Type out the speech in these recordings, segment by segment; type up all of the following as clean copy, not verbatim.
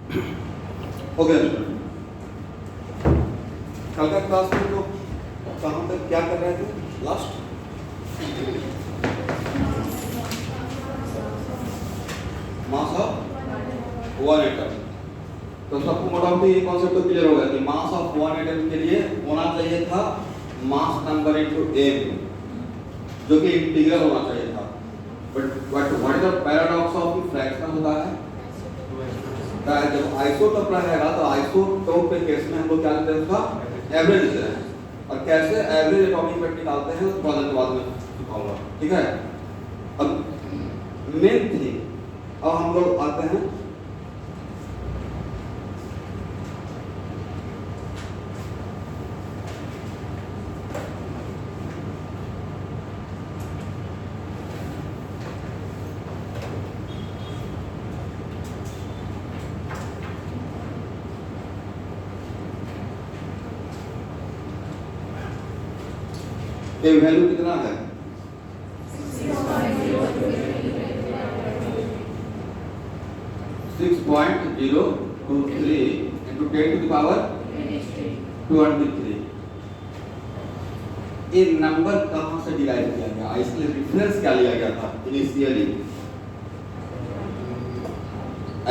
हो गया स्टूडेंट। कल का क्लास में तो कहाँ तक क्या कर रहे थे last? Mass of one atom. तो सबको मोटामोटी ये कॉन्सेप्ट तो क्लियर हो गया कि मास ऑफ वन एटम के लिए होना चाहिए था मास नंबर इनटू एम, जो कि इंटीग्रल होना चाहिए था। But what is the paradox of fractional होता है? जब आइसोटोप रहेगा तो आइसोटोप के केस में हम लोग क्या लेते हैं, उसका एवरेज लेते हैं। और कैसे एवरेज एटॉमिक वेट निकालते हैं तो थोड़ा देर बाद में सिखाऊंगा, ठीक है। अब मेन थिंग, अब हम लोग आते हैं कि वैल्यू कितना है। 6.023 into 10 to the power 203। ये नंबर कहाँ से डिराइव किया गया, इसलिए रेफरेंस क्या लिया गया था इनिशियली?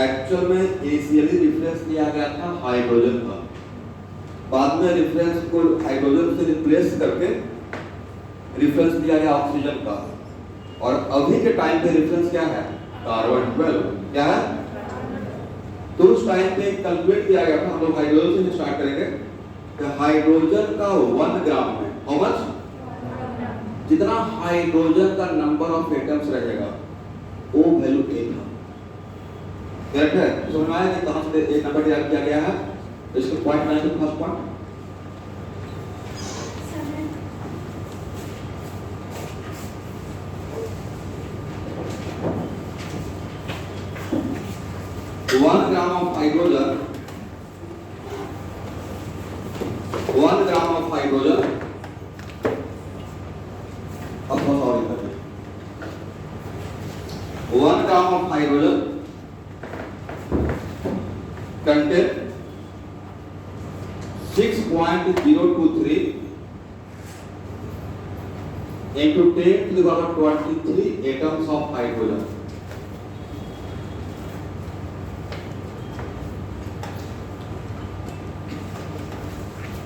एक्चुअल में इनिशियली रेफरेंस लिया गया था हाइड्रोजन का, बाद में रेफरेंस को हाइड्रोजन से रिप्लेस करके रेफरेंस दिया गया ऑक्सीजन का, और अभी के टाइम पे रेफरेंस क्या है? कार्बन 12। क्या है? तो उस टाइम पे कैलकुलेट किया गया था, हम लोग हाइड्रोजन से स्टार्ट करेंगे, कि हाइड्रोजन का 1 ग्राम में हाउ मच, जितना हाइड्रोजन का नंबर ऑफ एटम्स रहेगा वो वैल्यू ए था। करेक्ट है? समझ में आया कि कहां से एक नंबर डिराइव किया गया है? इसको पॉइंट बनाइए, first point. One gram of hydrogen, 1 gram of hydrogen, अब थोड़ा सा और लिखते हैं। 1 gram of hydrogen contain 6.023 into 10 to the power 23 atoms of hydrogen।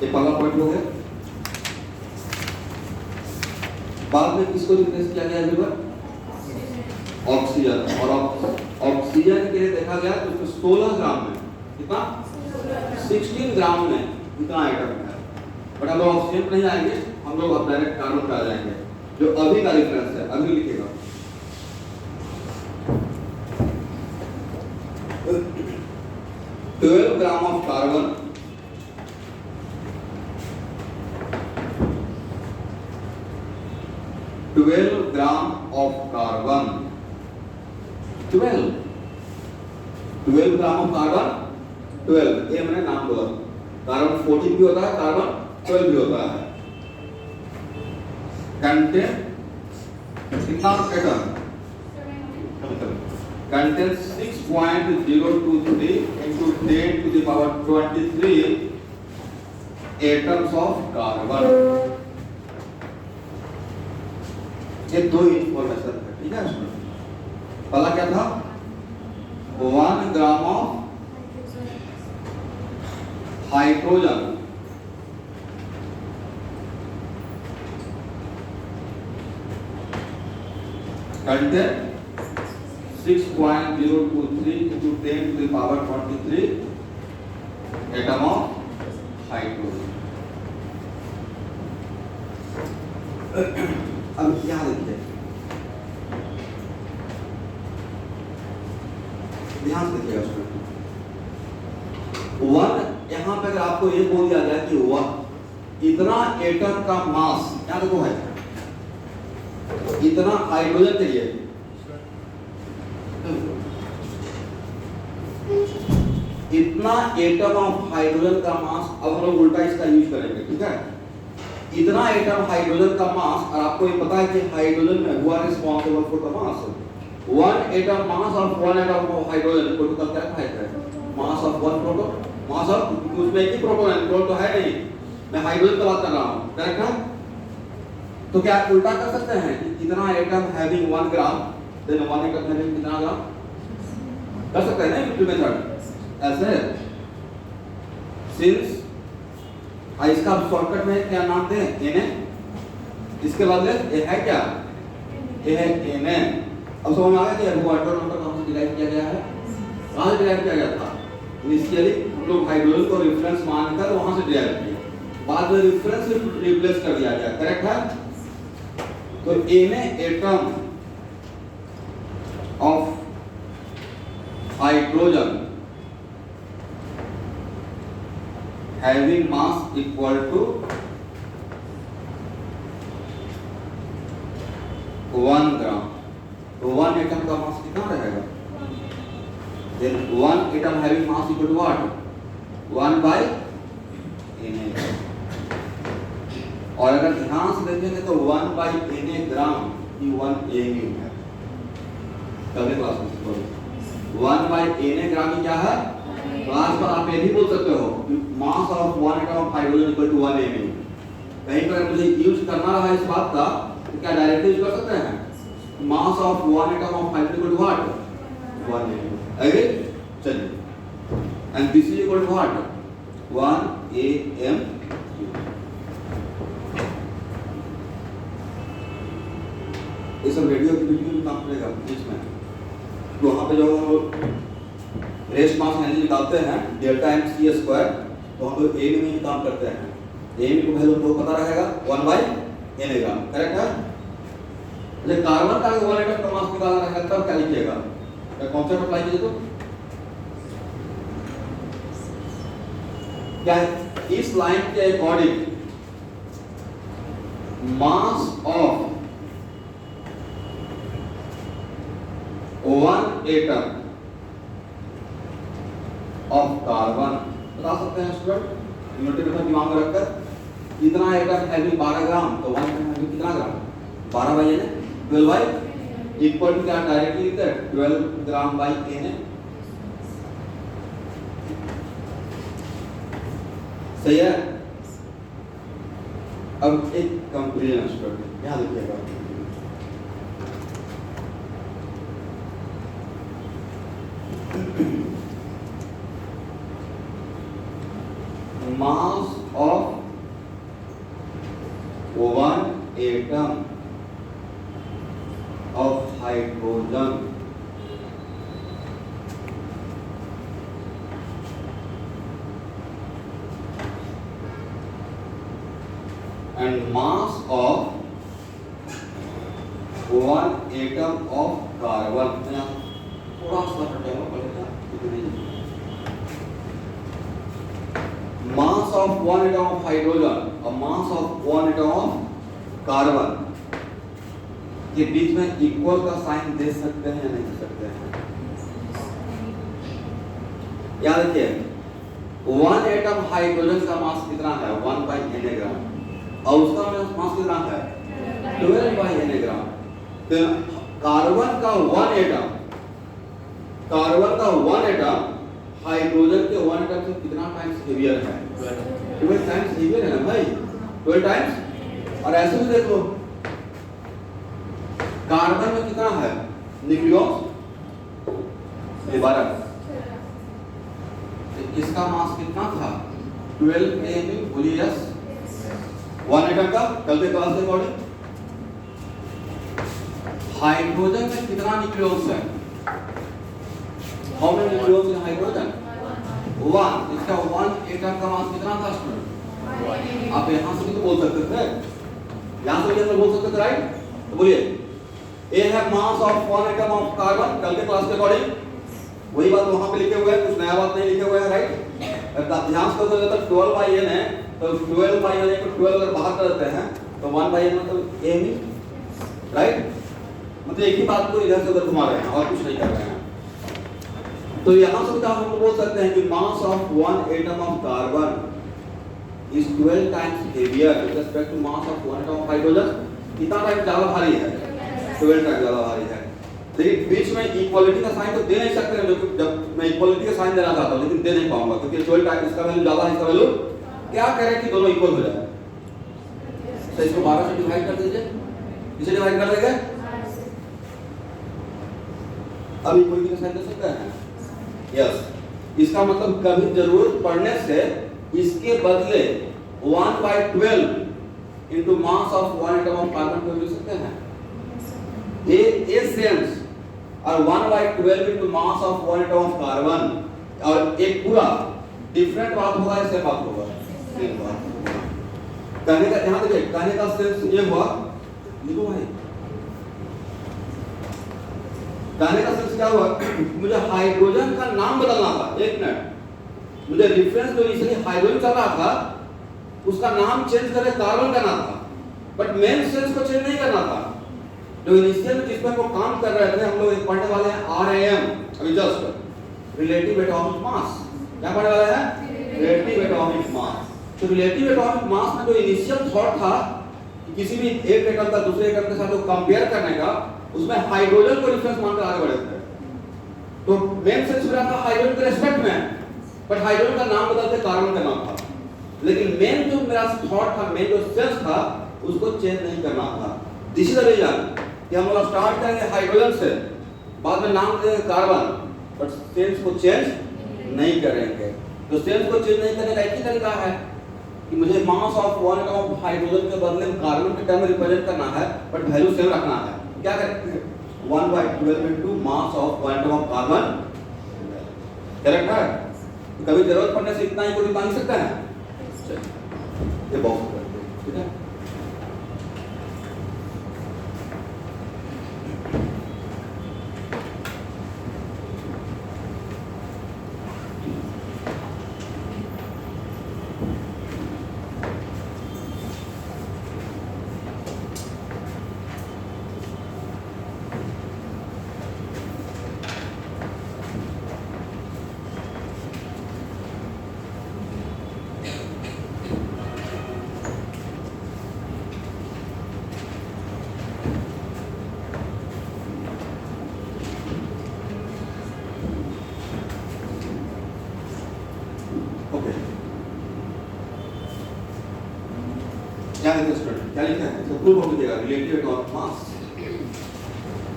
ये पहला पॉइंट हो गया। बाद में किसको रिप्लेस किया गया है? ऑक्सीजन। और ऑक्सीजन के लिए देखा गया तो 16 ग्राम में कितना, 16 ग्राम में इतना आइटम है। बट हम लोग ऑक्सीजन पर नहीं आएंगे, हम लोग अब डायरेक्ट कार्बन पे आ जाएंगे, जो अभी का रेफरेंस है। अभी लिखेगा 12 gram of carbon, 12 gram of carbon, 12 gram of carbon, 12 ये मैंने नाम बोला। कार्बन 14 भी होता है, कार्बन 12 भी होता है। कंटेन कितना atom? Contain 6.023 into 10 to the power 23 atoms of carbon. ये दो इंफॉर्मेशन है, ठीक है। पहला क्या था? 1 gram of hydrogen contain 6.023 into 10 to the power 23 atom of hydrogen. अब क्या देखिए, ध्यान से देखिएगा स्टूडेंट। 1 यहाँ पे अगर आपको ये बोल दिया जाए कि वह इतना एटम का मास, क्या देखो है, इतना हाइड्रोजन के लिए इतना एटम ऑफ हाइड्रोजन का मास। अब हम लोग उल्टा इसका यूज करेंगे, ठीक है। इतना एटम हाइड्रोजन का मास, और आपको ये पता है कि हाइड्रोजन में हुआ responsible for the mass. 1 atom mass of 1 atom of hydrogen को तो क्या है? Mass one proton, mass of, उसमें एक ही प्रोटॉन है, न्यूट्रॉन तो है नहीं, मैं हाइड्रोजन की बात कर रहा हूँ, करेक्ट है? तो क्या उल्टा कर सकते हैं कि कितना एटम हैविंग 1 ग्राम, देन 1 एटम हैविंग कितना ग्राम, कर सकते हैं ना यूनिट मेथड ऐसे। सिंस इसका शॉर्टकट में क्या नाम दें, Na, इसके बदले ये है क्या, ये है Na। अब समझ में आ गया कि एवोगाड्रो नंबर कहाँ से डिराइव किया गया है, कहाँ से डिराइव किया गया था? इनिशियली हम लोग हाइड्रोजन को रेफरेंस मानकर वहां से डिराइव किया, बाद में रेफरेंस से रिप्लेस कर दिया गया, करेक्ट है? तो Na atom of hydrogen having mass equal to 1 ग्राम, तो 1 एटम का मास कितना रहेगा? Then 1 atom having mass equal to what? 1 by Na। और अगर ध्यान से देखेंगे तो 1 by Na gram he 1 AU है। कल क्लास में 1 by Na ग्राम ही क्या है? क्लास में आप ये भी बोल सकते हो mass of 1 atom of hydrogen equal to 1 Na। कहीं पर मुझे यूज करना रहा इस बात का तो क्या डायरेक्टली यूज कर सकते हैं? Mass of 1 atom of hydrogen equal to what? 1 Na। अगे चलिए, and this is equal to what? 1 AM। ये सब रेडियो की वीडियो में काम करेगा बीच में, तो वहां पे जो रेस्ट मास एनर्जी निकालते हैं डेल्टा एम सी स्क्वायर, तो हम लोग एम में ही काम करते हैं। एम को वैल्यू हमको पता रहेगा 1 बाई एन ग्राम, करेक्ट है? जब कार्बन का 1 एटम का मास निकालना रहेगा तब क्या लिखिएगा, कॉन्सेप्ट अप्लाई कीजिए। तो क्या है इस लाइन के according mass of 1 atom of carbon बता सकते हैं स्टूडेंट, यूनिट मेथड दिमाग में रखकर, कितना एटम हैविंग 12 ग्राम, तो 1 एटम हैविंग कितना gram? 12 by Na, 12 by equal to क्या डायरेक्टली लिखते हैं 12 ग्राम बाई Na। सही है? अब एक कंक्लूजन स्टूडेंट यहां लिखिएगा, mass of 1 atom of hydrogen and mass of 1 atom of carbon, थोड़ा सा हटाना पड़ेगा, mass of 1 atom of hydrogen और mass of 1 atom of carbon के बीच में इक्वल का साइन दे सकते हैं या नहीं दे सकते हैं? याद रखिए 1 एटम हाइड्रोजन का मास कितना है 1 बाई Na ग्राम, और उसका मास कितना है 12 बाई Na ग्राम। तो कार्बन का 1 एटम हाइड्रोजन के 1 एटम से कितना टाइम्स हेवियर है? 12 टाइम्स हेवियर है ना भाई, 12 टाइम्स। और ऐसे भी देखो कार्बन में कितना है न्यूक्लियस 12, इसका मास कितना था 12 Mu बोलिए यस 1 एटम का। कल के क्लास के अकॉर्डिंग हाइड्रोजन में कितना न्यूक्लियस है? How many nucleus in hydrogen? 1। इसका 1 एटम का मास कितना था स्टूडेंट? आप यहां से भी तो बोल सकते थे, यहां से भी बोल सकते थे, राइट? तो बोलिए ए है मास ऑफ 1 एटम ऑफ कार्बन, कल के क्लास के अकॉर्डिंग वही बात वहां पे लिखे हुए हैं, कुछ नया बात नहीं लिखे हुए हैं, राइट? अगर ध्यान से देखो तो 12 बाई n है, तो 12 बाई n को 12 अगर बाहर कर देते हैं तो 1 बाई n मतलब a ही, राइट? मतलब एक ही बात को इधर से उधर घुमा रहे हैं और कुछ नहीं कर रहे हैं। तो यहां से हम बोल सकते हैं कि mass of 1 atom of carbon is 12 times heavier with respect to mass of 1 atom of hydrogen. कितना टाइम ज्यादा भारी है? 12 टाइम ज्यादा भारी है। लेकिन बीच में इक्वालिटी का साइन तो दे नहीं सकते हैं, जब मैं इक्वलिटी का साइन देना चाहता हूँ लेकिन दे नहीं पाऊंगा क्योंकि ट्वेल्व टाइम इसका वैल्यू ज्यादा है, इसका वैल्यू क्या करें कि दोनों इक्वल हो जाए। तो इसको 12 से डिवाइड कर दीजिए, इसे डिवाइड कर देंगे, अब इक्वलिटी का साइन दे सकते हैं। यस, इसका मतलब कभी जरूरत पड़ने से इसके बदले 1/12 into mass of 1 atom of carbon को लिख सकते हैं। A सेंस और 1/12 into mass of 1 atom of carbon, और एक पूरा डिफरेंट बात होगा, ऐसे बात होगा, सेम बात। कहने का ध्यान दीजिए, कहने का सेंस ये हुआ, लिखो भाई, कहने का सेंस क्या हुआ, मुझे हाइड्रोजन का नाम बदलना था। एक मिनट, मुझे रेफरेंस जो इसलिए हाइड्रोजन चल रहा था उसका नाम चेंज करके कार्बन करना था, बट मेन सेंस को चेंज नहीं करना था। जो इनिशियल में जिस पर वो काम कर रहे थे, हम लोग एक पढ़ने वाले हैं RAM, अभी जस्ट रिलेटिव एटॉमिक मास। क्या पढ़ने वाले हैं? Relative atomic mass. तो रिलेटिव एटॉमिक मास में जो इनिशियल थॉट था कि किसी भी एक एटम का दूसरे एटम के साथ कंपेयर करने का, उसमें हाइड्रोजन को रेफरेंस मानकर आगे बढ़े थे। तो मेन सेंस हो रहा था हाइड्रोजन के रेस्पेक्ट में, बट हाइड्रोजन का नाम बदलते कार्बन का नाम था। लेकिन मेन जो मेरा थॉट था, मेन जो सेंस था, उसको चेंज नहीं करना था। दिस इज द रीजन कि हम लोग स्टार्ट करेंगे हाइड्रोजन से, बाद में नाम देंगे कार्बन, बट सेंस को चेंज नहीं करेंगे। तो सेंस को चेंज नहीं करने का एक ही तरीका है कि मुझे मास ऑफ 1 एटम ऑफ हाइड्रोजन के बदले में कार्बन के टर्म में रिप्रेजेंट करना है, बट वैल्यू सेम रखना है। क्या करेंगे? 1/12 into mass of 1 atom of carbon, correct है? तो कभी जरूरत पड़ने से इतना ही कोई मांग सकता है, ये बहुत ठीक है। क्या लिखा स्टूडेंट, क्या लिखा है? इसका फुल फॉर्म लिखिएगा, रिलेटिव एटॉमिक मास।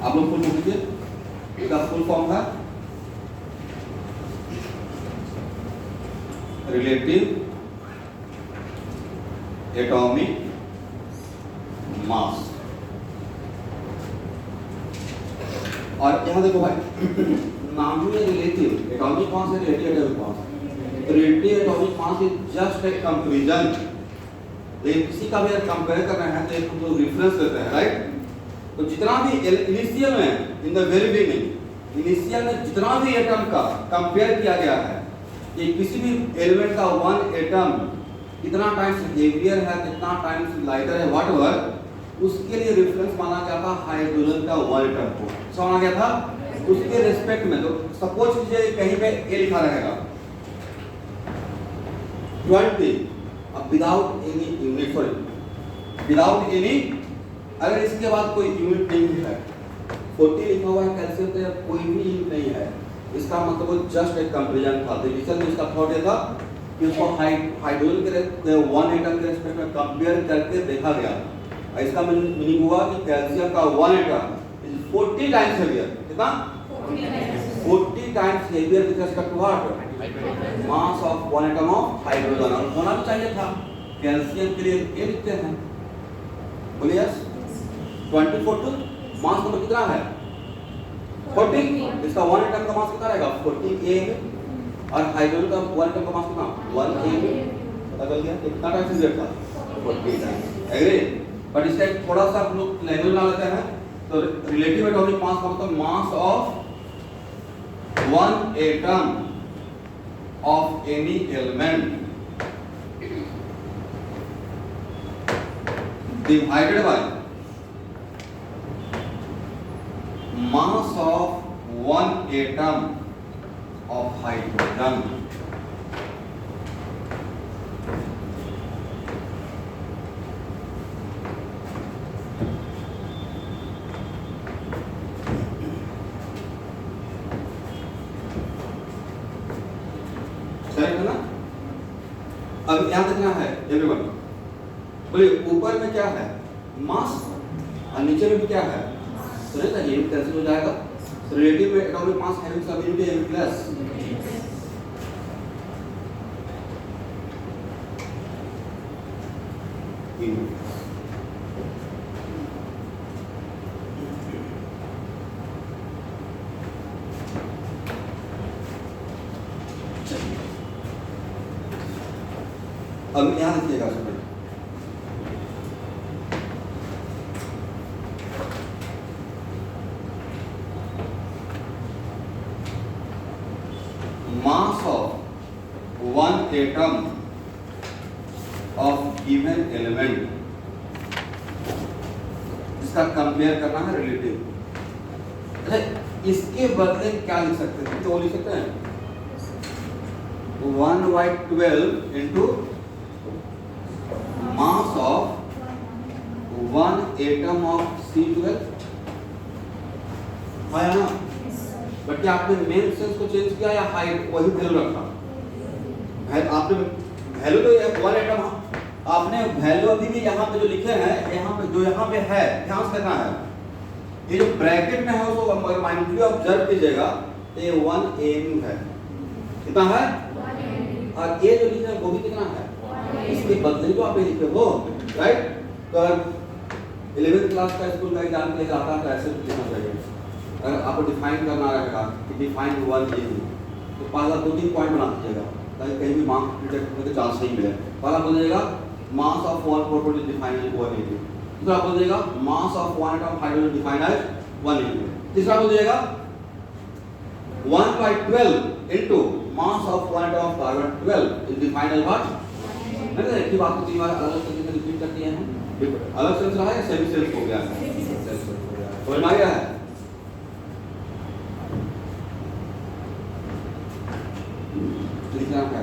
आप लोग फुल फॉर्म लिखिए, इसका फुल फॉर्म है रिलेटिव एटॉमिक मास। और यहां देखो भाई, नाम ही है रिलेटिव एटॉमिक मास है, relative atomic mass. Relative atomic mass is just a comparison. लेकिन किसी का भी अगर कंपेयर कर रहे हैं तो एक हम लोग रेफरेंस लेते हैं, राइट? तो जितना भी इनिशियल में, in the very beginning, initial में जितना भी एटम का कंपेयर किया गया है, कि किसी भी एलिमेंट का वन एटम कितना टाइम्स हेवियर है, कितना टाइम्स लाइटर है, व्हाटएवर, उसके लिए रेफरेंस माना गया था हाइड्रोजन का वन एटम को। समझा गया था? उसके रिस्पेक्ट में, तो सपोज कीजिए कहीं पे ए लिखा रहेगा 20, अब without any unit, sorry without any, अगर इसके बाद कोई यूनिट नहीं है, 40 लिखा हुआ है कैल्शियम पे, कोई भी यूनिट नहीं है, इसका मतलब जस्ट एक कंपैरिजन था। तो इनिशियल में इसका थॉट ये था कि उसको हाइड्रोजन के वन एटम के रिस्पेक्ट में कंपेयर करके देखा गया। इसका मीनिंग हुआ कि कैल्शियम का one atom is 40 times heavier. कितना? 40 times heavier with respect to what? Mass of one atom of hydrogen. और होना भी चाहिए था, कैल्शियम के लिए ये लिखते हैं, बोलिए यस। 24 मास नंबर कितना है? 40। इसका वन एटम का मास कितना रहेगा? 40 A, और हाइड्रोजन का वन एटम का मास कितना? 1 A। पता चल गया कितना टाइम्स हेवियर था? 40 टाइम्स। एग्री? बट इसका थोड़ा सा हम लोग लैंग्वेज बना लेते हैं। तो रिलेटिव एटॉमिक मास का मतलब mass of one atom of any element divided by mass of one atom of hydrogen। Correct है ना? अब यहाँ देखना है एवरीवन, बोलिए ऊपर में क्या है? मास, और नीचे में भी क्या है? तो नहीं था, ये कैंसिल हो जाएगा। तो रिलेटिव एटॉमिक मास हैविंग सब यूनिट m प्लस अब यहाँ देखिएगा सुनिए, mass of one atom of given element, इसका कंपेयर करना है रिलेटिव। अच्छा, इसके बदले क्या लिख सकते हैं? तो लिख सकते हैं 1/12 into mass of one atom of C12 है ना? बट क्या आपने मेन सेंस को चेंज किया या हाइट वही वैल्यू रखा? आपने वैल्यू तो ये वन एटम, आपने वैल्यू अभी भी यहाँ पे जो लिखे हैं, यहाँ पे जो यहाँ पे है ध्यान से देखना है, ये जो ब्रैकेट में है उसको अगर माइंडली ऑब्जर्व कीजिएगा, ये 1 am है, कितना है? और ये जो लिखे हैं वो भी कितना है? इसके बदले जो आप ये लिखे हो, राइट? तो 11th क्लास का स्कूल का एग्जाम के लिए आता है तो ऐसे लिखना चाहिए। अगर आपको डिफाइन करना रहेगा कि डिफाइन 1 am, तो पहला 2-3 पॉइंट बना दीजिएगा ताकि कहीं भी मार्क्स रिजेक्ट होने के चांस नहीं मिले। पहला बोलिएगा mass of one proton defined as 1 am, दूसरा बोलिएगा mass of one atom of hydrogen defined as 1 am, तीसरा बोलिएगा 1/12 into mass of one atom of carbon 12 is defined as what? नहीं, एक ही बात को 3 बार अलग तरीके से रिपीट कर दिए हैं। अलग सेंस रहा है, सेमी सेंस हो गया है, समझ में आ गया है? लिखना है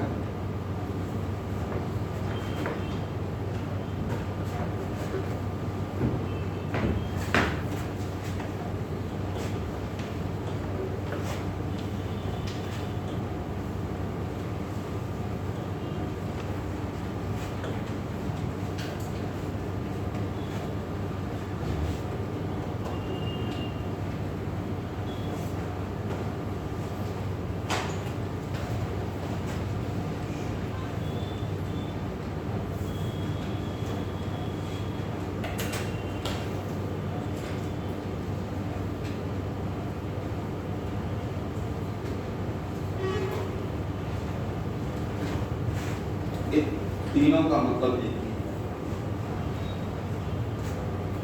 तीनों का मतलब एक ही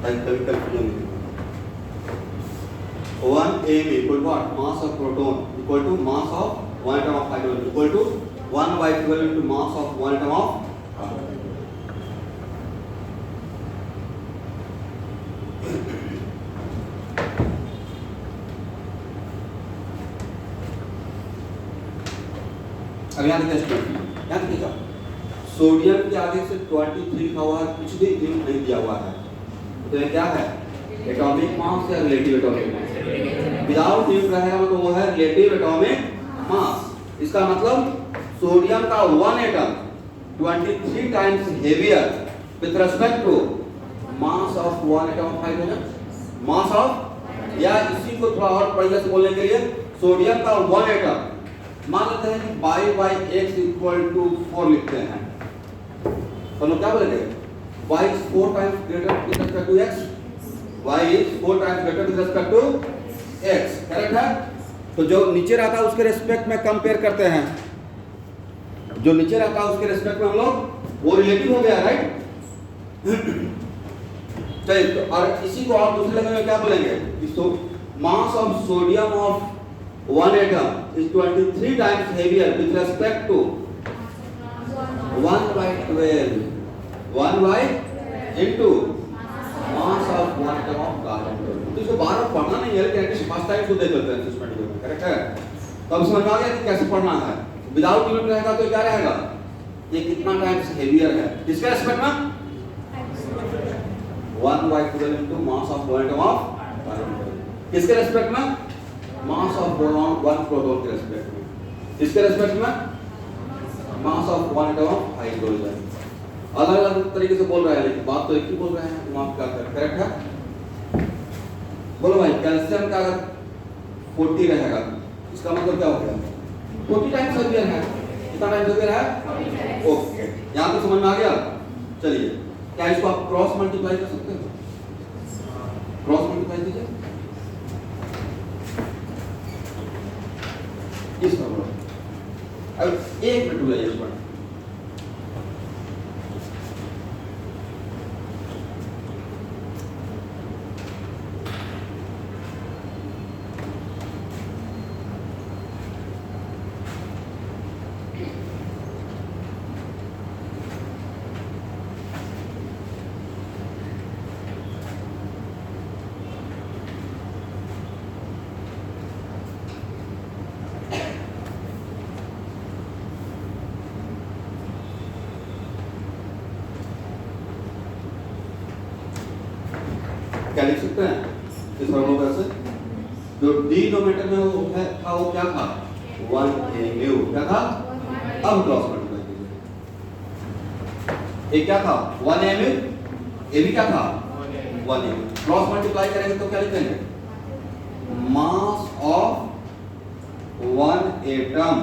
है, कभी कंफ्यूजन नहीं। 1 am equal to what? Mass of proton equal to mass of 1 atom of hydrogen equal to 1/12 into mass of 1 atom of carbon। अब यहाँ देखिए, यहाँ देखिएगा सोडियम के आगे से 23 लिखा हुआ है, कुछ भी हिंट नहीं दिया हुआ है, तो ये क्या है? एटॉमिक मास या relative atomic mass? Without hint रहेगा तो वो है रिलेटिव एटॉमिक मास। इसका मतलब सोडियम का 1 atom 23 times heavier with respect to mass of 1 atom of hydrogen, mass of, या इसी को थोड़ा और बढ़िया से बोलने के लिए सोडियम का 1 एटम मान लेते हैं कि y/x = 4 लिखते हैं, तो लोग क्या बोलेंगे? y is 4 times greater with respect to x, y is 4 times greater with respect to x, correct है? तो जो नीचे रहता है उसके रिस्पेक्ट में कंपेयर करते हैं, जो नीचे रहता है उसके रिस्पेक्ट में हम लोग, वो रिलेटिव हो गया, राइट? चलिए, तो और इसी को आप दूसरे लैंग्वेज में क्या बोलेंगे? मास of sodium of 1 atom is 23 times heavier with respect to 1/12 into mass of 1 atom of carbon। तो इसको बार बार पढ़ना नहीं है, लेकिन एटलीस्ट फर्स्ट टाइम को देख लेते हैं सिस्टमेटिक में, करेक्ट है? तो अब समझ में आ गया कि कैसे पढ़ना है। विदाउट यूनिट रहेगा तो क्या रहेगा? ये कितना टाइम्स हेवियर है, किसके रिस्पेक्ट में? 1/12 into mass of 1 atom of carbon। किसके रिस्पेक्ट में? मास ऑफ बोरॉन 1 प्रोटॉन के रेस्पेक्ट में। इसके रेस्पेक्ट में मास of one atom of hydrogen. अलग अलग तरीके से बोल रहे हैं लेकिन बात तो एक ही बोल रहे हैं। दिमाग क्या करेक्ट है? बोलो भाई, कैल्शियम का अगर 40 रहेगा इसका मतलब क्या हो गया? 40 टाइम्स हेवियर है। कितना टाइम्स हेवियर है? ओके, यहां तक समझ में आ गया? चलिए, क्या इसको आप क्रॉस मल्टीप्लाई कर सकते हो? क्रॉस मल्टीप्लाई कीजिए इस पर। अब एक मिनट हुआ इस पर। क्या लिख सकते हैं इस फॉर्मूला से? जो डिनोमिनेटर में वो है था वो क्या था? 1 mu क्या था? अब क्रॉस मल्टीप्लाई कीजिए। ये क्या था? 1 mu, ये भी क्या था? 1 mu। क्रॉस मल्टीप्लाई करेंगे तो क्या लिखेंगे? Mass of 1 atom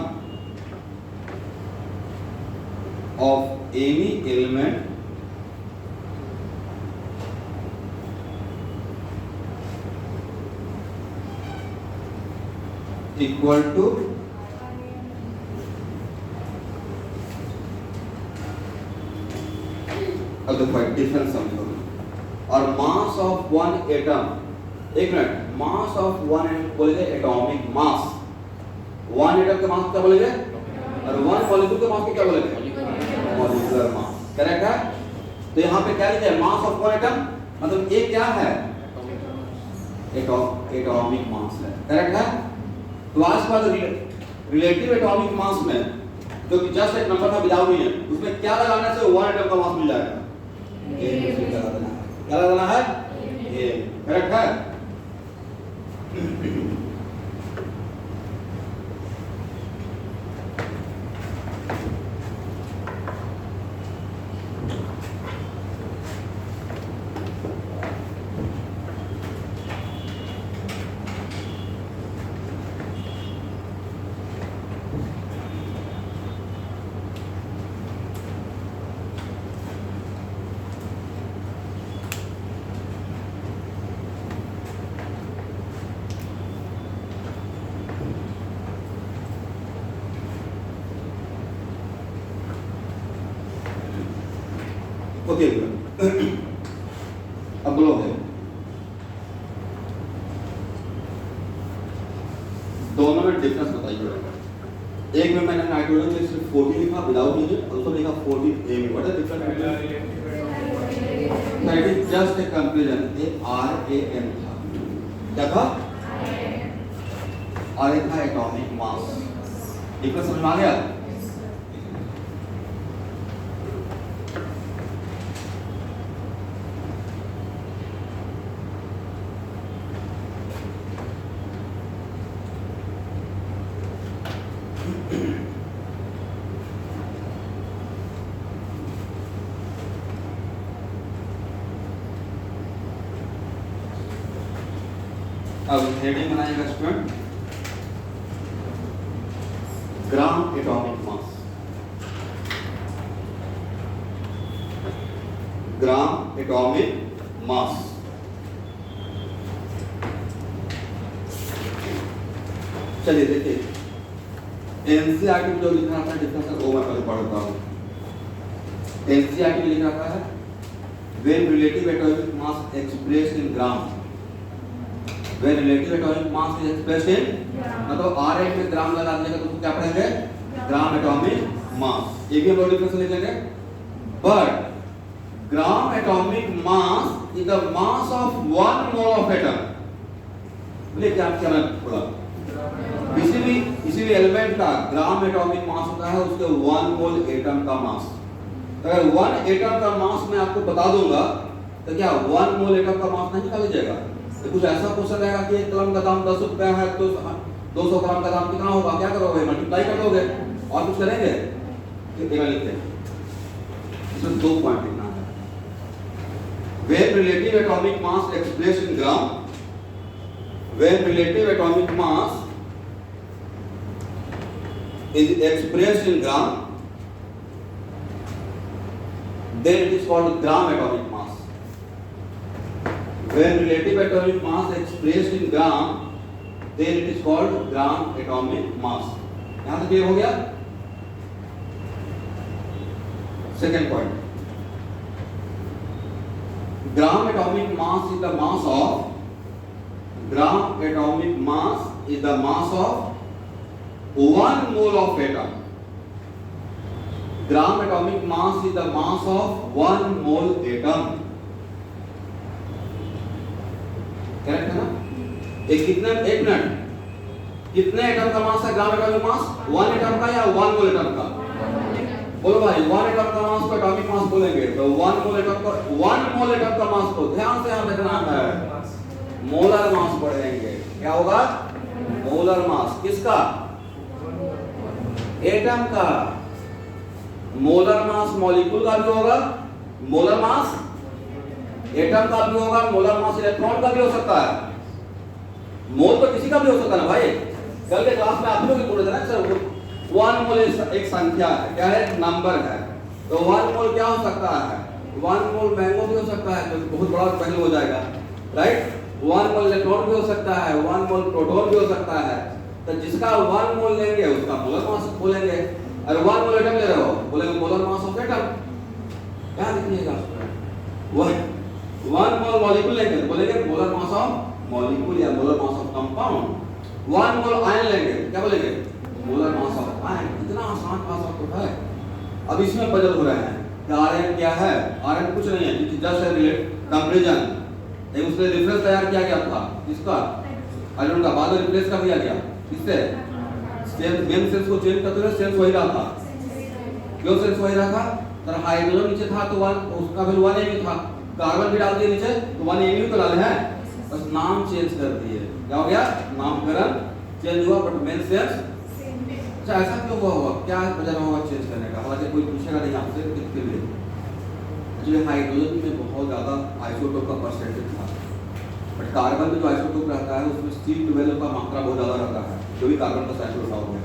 of any element equal to अब देखो डिफरेंस समझो। और मास ऑफ वन एटम, एक मिनट, मास ऑफ वन एटम बोलेंगे एटॉमिक मास। वन एटम का मास क्या बोलेंगे? और वन मॉलिक्यूल का मास क्या बोलेंगे? Molecular mass. करेक्ट है? तो यहाँ पे क्या लिखा है? मास ऑफ वन एटम मतलब ये क्या है? एटॉमिक मास है। करेक्ट है? तो आज के बाद रिलेटिव एटॉमिक मास में जो कि जस्ट एक नंबर था विदाउट यूनिट, उसमें क्या लगाने से वन एटम का मास मिल जाएगा? क्या लगाना है? ये। करेक्ट है? ओके, अब बोलो है दोनों में डिफरेंस बताइए। एक में मैंने नाइट्रोजन में सिर्फ 40 लिखा विदाउट यूनिट, दूसरा लिखा 40 ए में। What is difference? That is just a comparison. A R A N था, क्या था? और एक था एटॉमिक मास। डिफरेंस समझ में आ गया? अब हेडिंग बनाएगा student, gram atomic mass. Gram atomic mass. चलिए देखिए, एनसीईआरटी में जो लिखा था डिफरेंस वो मैं पहले पढ़ता हूँ। एनसीईआरटी में लिखा था when relative atomic mass expressed in gram, when relative atomic mass is expressed in, मतलब R8 में ग्राम लगा देंगे तो क्या पढ़ेंगे? Gram atomic mass. ये भी हम लोग डिफरेंस लिख लेंगे। But gram atomic mass is the mass of one mole of atom. बोले क्या थोड़ा किसी भी एलिमेंट का ग्राम एटॉमिक मास होता है उसके वन मोल एटम का मास। अगर वन एटम का मास मैं आपको बता दूंगा तो क्या वन मोल एटम का मास नहीं निकाल जाएगा? तो कुछ ऐसा क्वेश्चन रहेगा कि 1 ग्राम का दाम 10 रुपया है तो 200 ग्राम का दाम कितना होगा? क्या करोगे? मल्टीप्लाई कर दोगे और कुछ करेंगे? लिखते हैं, इसमें 2 पॉइंट लिखना है। When relative atomic mass expressed in gram, when relative atomic mass is expressed in gram, then it is called gram atomic mass. When relative atomic mass expressed in gram, then it is called gram atomic mass. यहां तक clear हो गया? Second point, gram atomic mass is the mass of, gram atomic mass is the mass of 1 mole of atom. Gram atomic mass is the mass of 1 mole atom. Correct है ना? एक minute कितने atom का मास है gram atomic mass? 1 atom का या 1 मोल atom का? बोलो भाई, 1 एटम का मास को एटॉमिक मास बोलेंगे तो 1 मोल एटम का मास को ध्यान से हम देखना है, मोलर मास पढ़ेंगे। क्या होगा? Molar mass. किसका? एटम का। मोलर मास मॉलिक्यूल का भी होगा, मोलर मास एटम का भी होगा, मोलर मास इलेक्ट्रॉन का भी हो सकता है। मोल तो किसी का भी हो सकता है ना भाई। कल के क्लास में आप लोग बोल रहे थे ना सर 1 मोल एक संख्या है, क्या है? नंबर है। तो 1 मोल क्या हो सकता है? 1 मोल मैंगो भी हो सकता है, तो बहुत बड़ा पहलू हो जाएगा, राइट? 1 मोल इलेक्ट्रॉन भी हो सकता है, 1 मोल प्रोटॉन भी हो सकता है। तो जिसका 1 मोल लेंगे उसका मोलर मास बोलेंगे, और 1 मोल एटम ले रहे हो बोलेंगे मोलर मास ऑफ एटम। क्या लिखिएगा? 1 मोल मॉलिक्यूल लेंगे तो बोलेंगे मोलर मास ऑफ मॉलिक्यूल या molar mass of compound. 1 mole ion लेंगे क्या बोलेंगे? Molar mass of ion. इतना आसान भाषा तो है। अब इसमें बदल हो रहे हैं कि आरएन क्या है? आरएन कुछ नहीं है, it is just a comparison. एक उसने रेफरेंस तैयार किया गया था, किसका? आयरन का। बाद में रिप्लेस कर दिया गया किससे? सेंस। मेन सेंस को चेंज करते हुए सेंस वही रहा था। क्यों सेंस वही रहा था? तर हाइड्रोजन नीचे था तो 1 उसका वैल्यू 1 ही था, कार्बन भी डाल दिए नीचे तो 1 ही तो डाले हैं, बस नाम चेंज कर दिए। क्या हो गया? नामकरण चेंज हुआ, बट मेन सेंस। अच्छा, ऐसा क्यों हुआ होगा? क्या वजह होगा चेंज करने का? हालांकि कोई पूछेगा नहीं आपसे किसके लिए। एक्चुअली हाइड्रोजन में बहुत ज्यादा आइसोटोप का परसेंटेज था, बट कार्बन में जो आइसोटोप रहता है उसमें C12 का मात्रा बहुत ज्यादा रहता है, जो भी कार्बन का साइड उठा हो गया।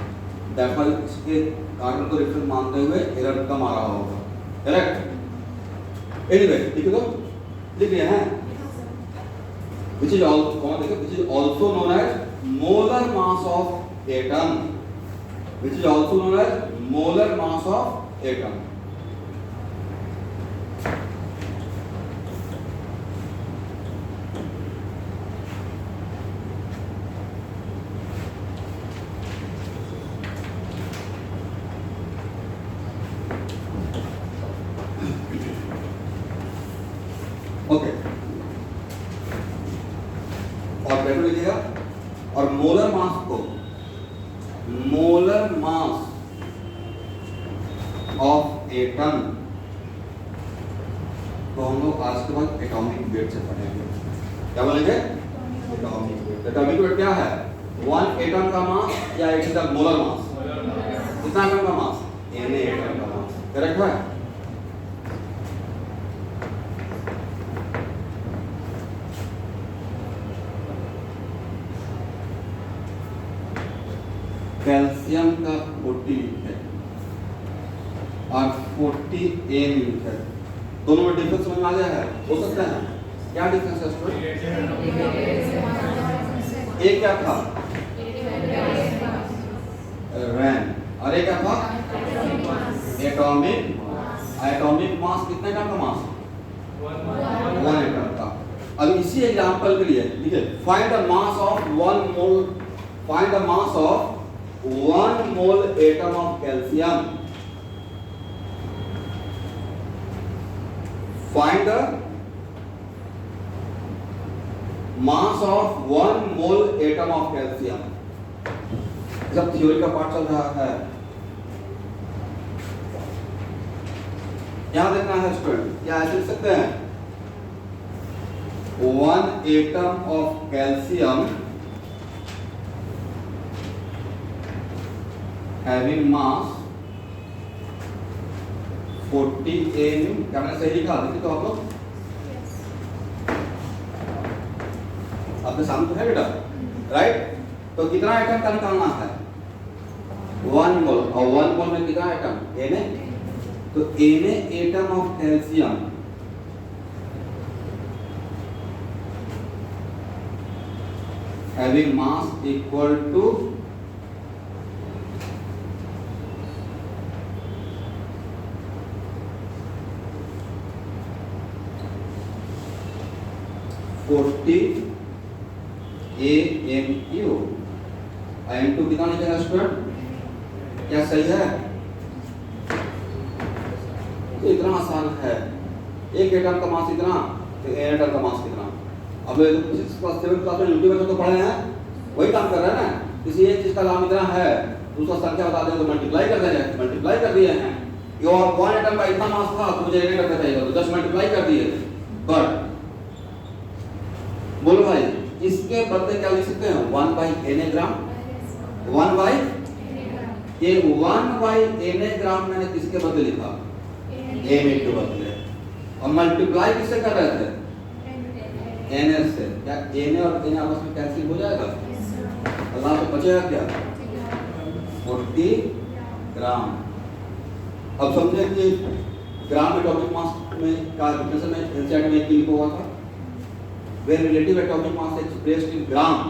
दैट वाज इसके कार्बन को रेफरेंस मानते हुए एरर कम आ रहा होगा, करेक्ट? एनीवे, ठीक है, तो लिख रहे हैं which is also, कौन देखो, which is also known as molar mass of atom, which is also known as molar mass of atom. Okay, और वैल्यू लिखिएगा। और मोलर मास को, मोलर मास ऑफ एटम तो हम लोग आज के बाद एटॉमिक वेट से पढ़ेंगे। क्या बोलेंगे? Atomic weight. एटॉमिक वेट क्या है? 1 एटम का मास या एक का मोलर मास? कितना एटम का मास? Na एटम का मास, करेक्ट है? कैल्शियम का 40 है और 40 Am है, दोनों में डिफरेंस समझ में आ गया है? हो सकता है क्या डिफरेंस है स्टूडेंट? एक क्या था? रैन, और एक क्या था? एटॉमिक। एटॉमिक मास कितने एटम का मास? 1 एटम का। अब इसी एग्जांपल के लिए देखिए, find the mass of 1 mole, find the mass of 1 mole atom of calcium. Find the mass of 1 mole atom of calcium. जब थ्योरी का पार्ट चल रहा है, यहां देखना है स्टूडेंट, क्या ऐसे लिख सकते हैं? 1 atom of calcium having mass 40 AMU, क्या मैंने सही लिखा? देखिए तो आप लोग आपके सामने तो है बेटा, राइट? तो कितना आइटम का निकालना है? 1 मोल, और 1 मोल में कितना आइटम? Na। तो Na atom of calcium having mass equal to 40 AMU। M2 कितना निकलेगा स्टूडेंट? क्या सही है? तो इतना आसान है, एक एटम का मास इतना, तो एटम का मास कितना। अब क्लास 7 क्लास में यूट्यूब में तो पढ़े हैं, वही काम कर रहे हैं ना। किसी एक चीज का नाम इतना है, उसका संख्या बता दें तो मल्टीप्लाई कर देंगे, मल्टीप्लाई कर दिए हैं। ये और 1 एटम का इतना मास था तो मुझे 1 एटम का चाहिए, तो 10 मल्टीप्लाई कर दिए। बट बोलो भाई, इसके बदले क्या लिख सकते हैं? 1 बाई Na ग्राम, 1 बाई ये 1 बाई Na ग्राम मैंने किसके बदले लिखा? Na के बदले। और मल्टीप्लाई किससे कर रहे थे? Na से। क्या Na और Na आपस में कैंसिल हो जाएगा? अल्लाह तो बचेगा क्या? 40 ग्राम। अब समझे कि ग्राम एटॉमिक मास में का डिफिनेशन में एनसीईआरटी में लिखा हुआ था, where relative atomic mass is expressed in gram,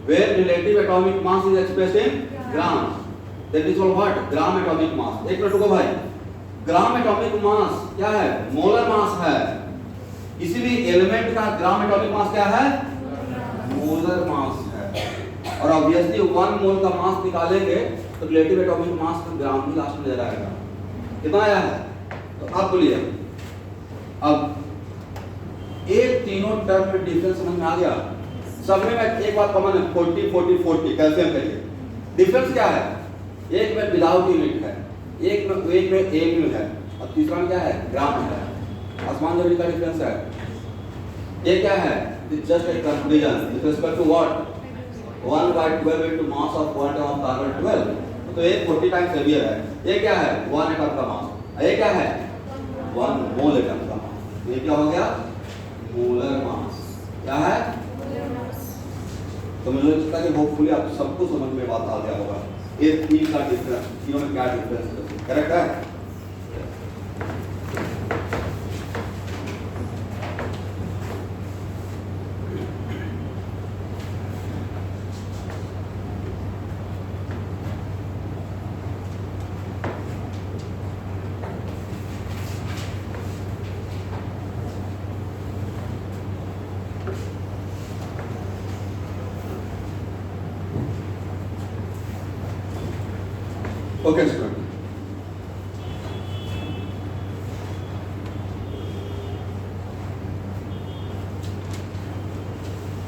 where relative atomic mass is expressed in gram, that is called what? Gram atomic mass। एक मिनट रुको भाई, ग्राम एटॉमिक मास क्या है? मोलर मास है। किसी भी एलिमेंट का ग्राम एटॉमिक मास क्या है? मोलर मास है। और ऑब्वियसली 1 मोल का मास निकालेंगे तो रिलेटिव एटॉमिक मास का ग्राम ही लास्ट में नजर आएगा। कितना आया है? तो आप बोलिए, अब एक तीनों टर्म में डिफरेंस समझ में आ गया? सब में एक बात कॉमन है, 40 40 40 कैल्शियम के लिए डिफरेंस क्या है? एक में विदाउट यूनिट है, एक में AMU है, और तीसरा में क्या है? ग्राम है। आसमान जमीन का डिफरेंस है। ये क्या है? जस्ट एक conclusion with respect to what? 1 by 12 into mass of 1 atom of carbon 12। तो ये 40 टाइम्स हेवियर है। ये क्या है? 1 एटम का मास। ये क्या है? 1 मोल एटम का मास। ये क्या हो गया? Molar mass. क्या है? तो मुझे लगता है कि होपफुली आप सबको समझ में बात आ गया होगा। ये तीन का डिफरेंस, तीनों में क्या डिफरेंस है? करेक्ट है? ओके स्टूडेंट,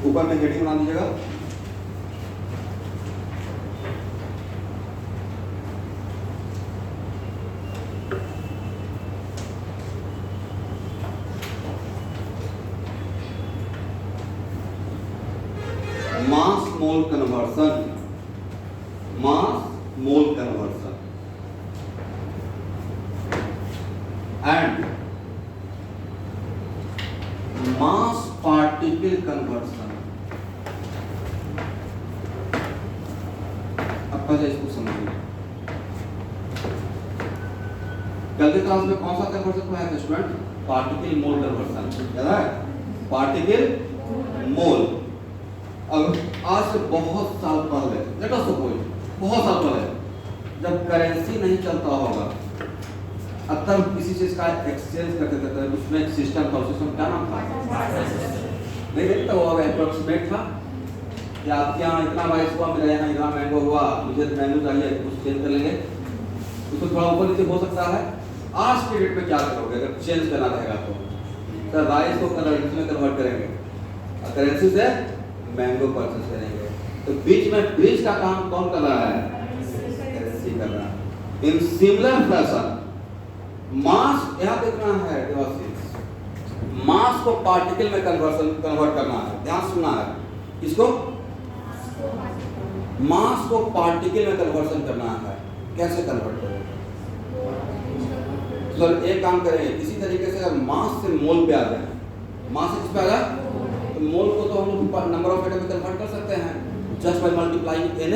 ऊपर में हेडिंग बना दीजिएगा। Mass mole conversion, mass mole conversion and mass particle conversion। अब पहले इसको समझिए। कल के क्लास में कौन सा कन्वर्सन पढ़ाया था स्टूडेंट? पार्टिकल मोल कन्वर्सन, याद है? पार्टिकल मोल। अब आज से बहुत साल पहले, लेट अस सपोज बहुत साल पहले, जब करेंसी नहीं चलता होगा, अब तब किसी चीज का एक्सचेंज करते थे, तो उसमें एक सिस्टम था। सिस्टम क्या नाम था? नहीं तो वो अप्रोक्सीमेट था कि आपके यहाँ इतना राइस हुआ, मेरे यहाँ इतना मैंगो हुआ, मुझे मैंगो चाहिए, कुछ चेंज कर लेंगे। उसको थोड़ा ऊपर नीचे हो सकता है। आज के डेट में क्या करोगे अगर चेंज करना रहेगा तो? सर राइस को करेंसी में कन्वर्ट करेंगे, करेंसी से मैंगो परचेज करेंगे। तो बीच में ब्रिज का काम कौन कर रहा है? करेंसी कर रहा है। इन सिमिलर फैशन मास यहाँ देखना है, मास को पार्टिकल में कन्वर्ट करना है। ध्यान सुनना है, इसको मास को पार्टिकल में कन्वर्सन करना है। कैसे कन्वर्ट करोगे? सर एक काम करेंगे, इसी तरीके से अगर मास से मोल पे आ जाए, मास से किस पे आ जाए तो मोल को तो हम लोग नंबर ऑफ एटम में कन्वर्ट कर सकते हैं just by multiplying N,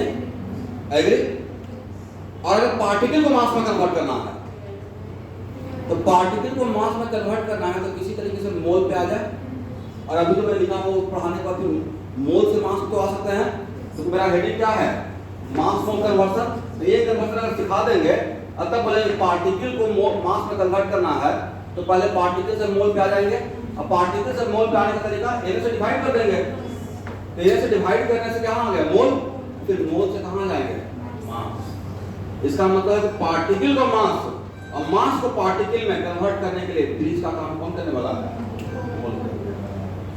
agree. और अगर पार्टिकल को मास में कन्वर्ट करना है तो पार्टिकल को मास में कन्वर्ट करना है तो किसी तरीके से मोल पे आ जाए। और अभी तो मैं लिखा वो पढ़ाने के बाद फिर मोल से मास तो आ सकते हैं, तो मेरा हेडिंग क्या है, मास मोल कन्वर्सन। तो ये कन्वर्सन अगर सिखा देंगे तब बोले पार्टिकल को मास में कन्वर्ट करना है तो पहले पार्टिकल से मोल पे आ जाएंगे। अब पार्टिकल से मोल पे आने का तरीका एन से डिवाइड कर देंगे, तो एन से डिवाइड करने से क्या आ गया मोल, फिर मोल से कहां जाएंगे मास। इसका मतलब है पार्टिकल को मास और मास को पार्टिकल में कन्वर्ट करने के लिए ब्रिज का काम कौन करने वाला है, मोल।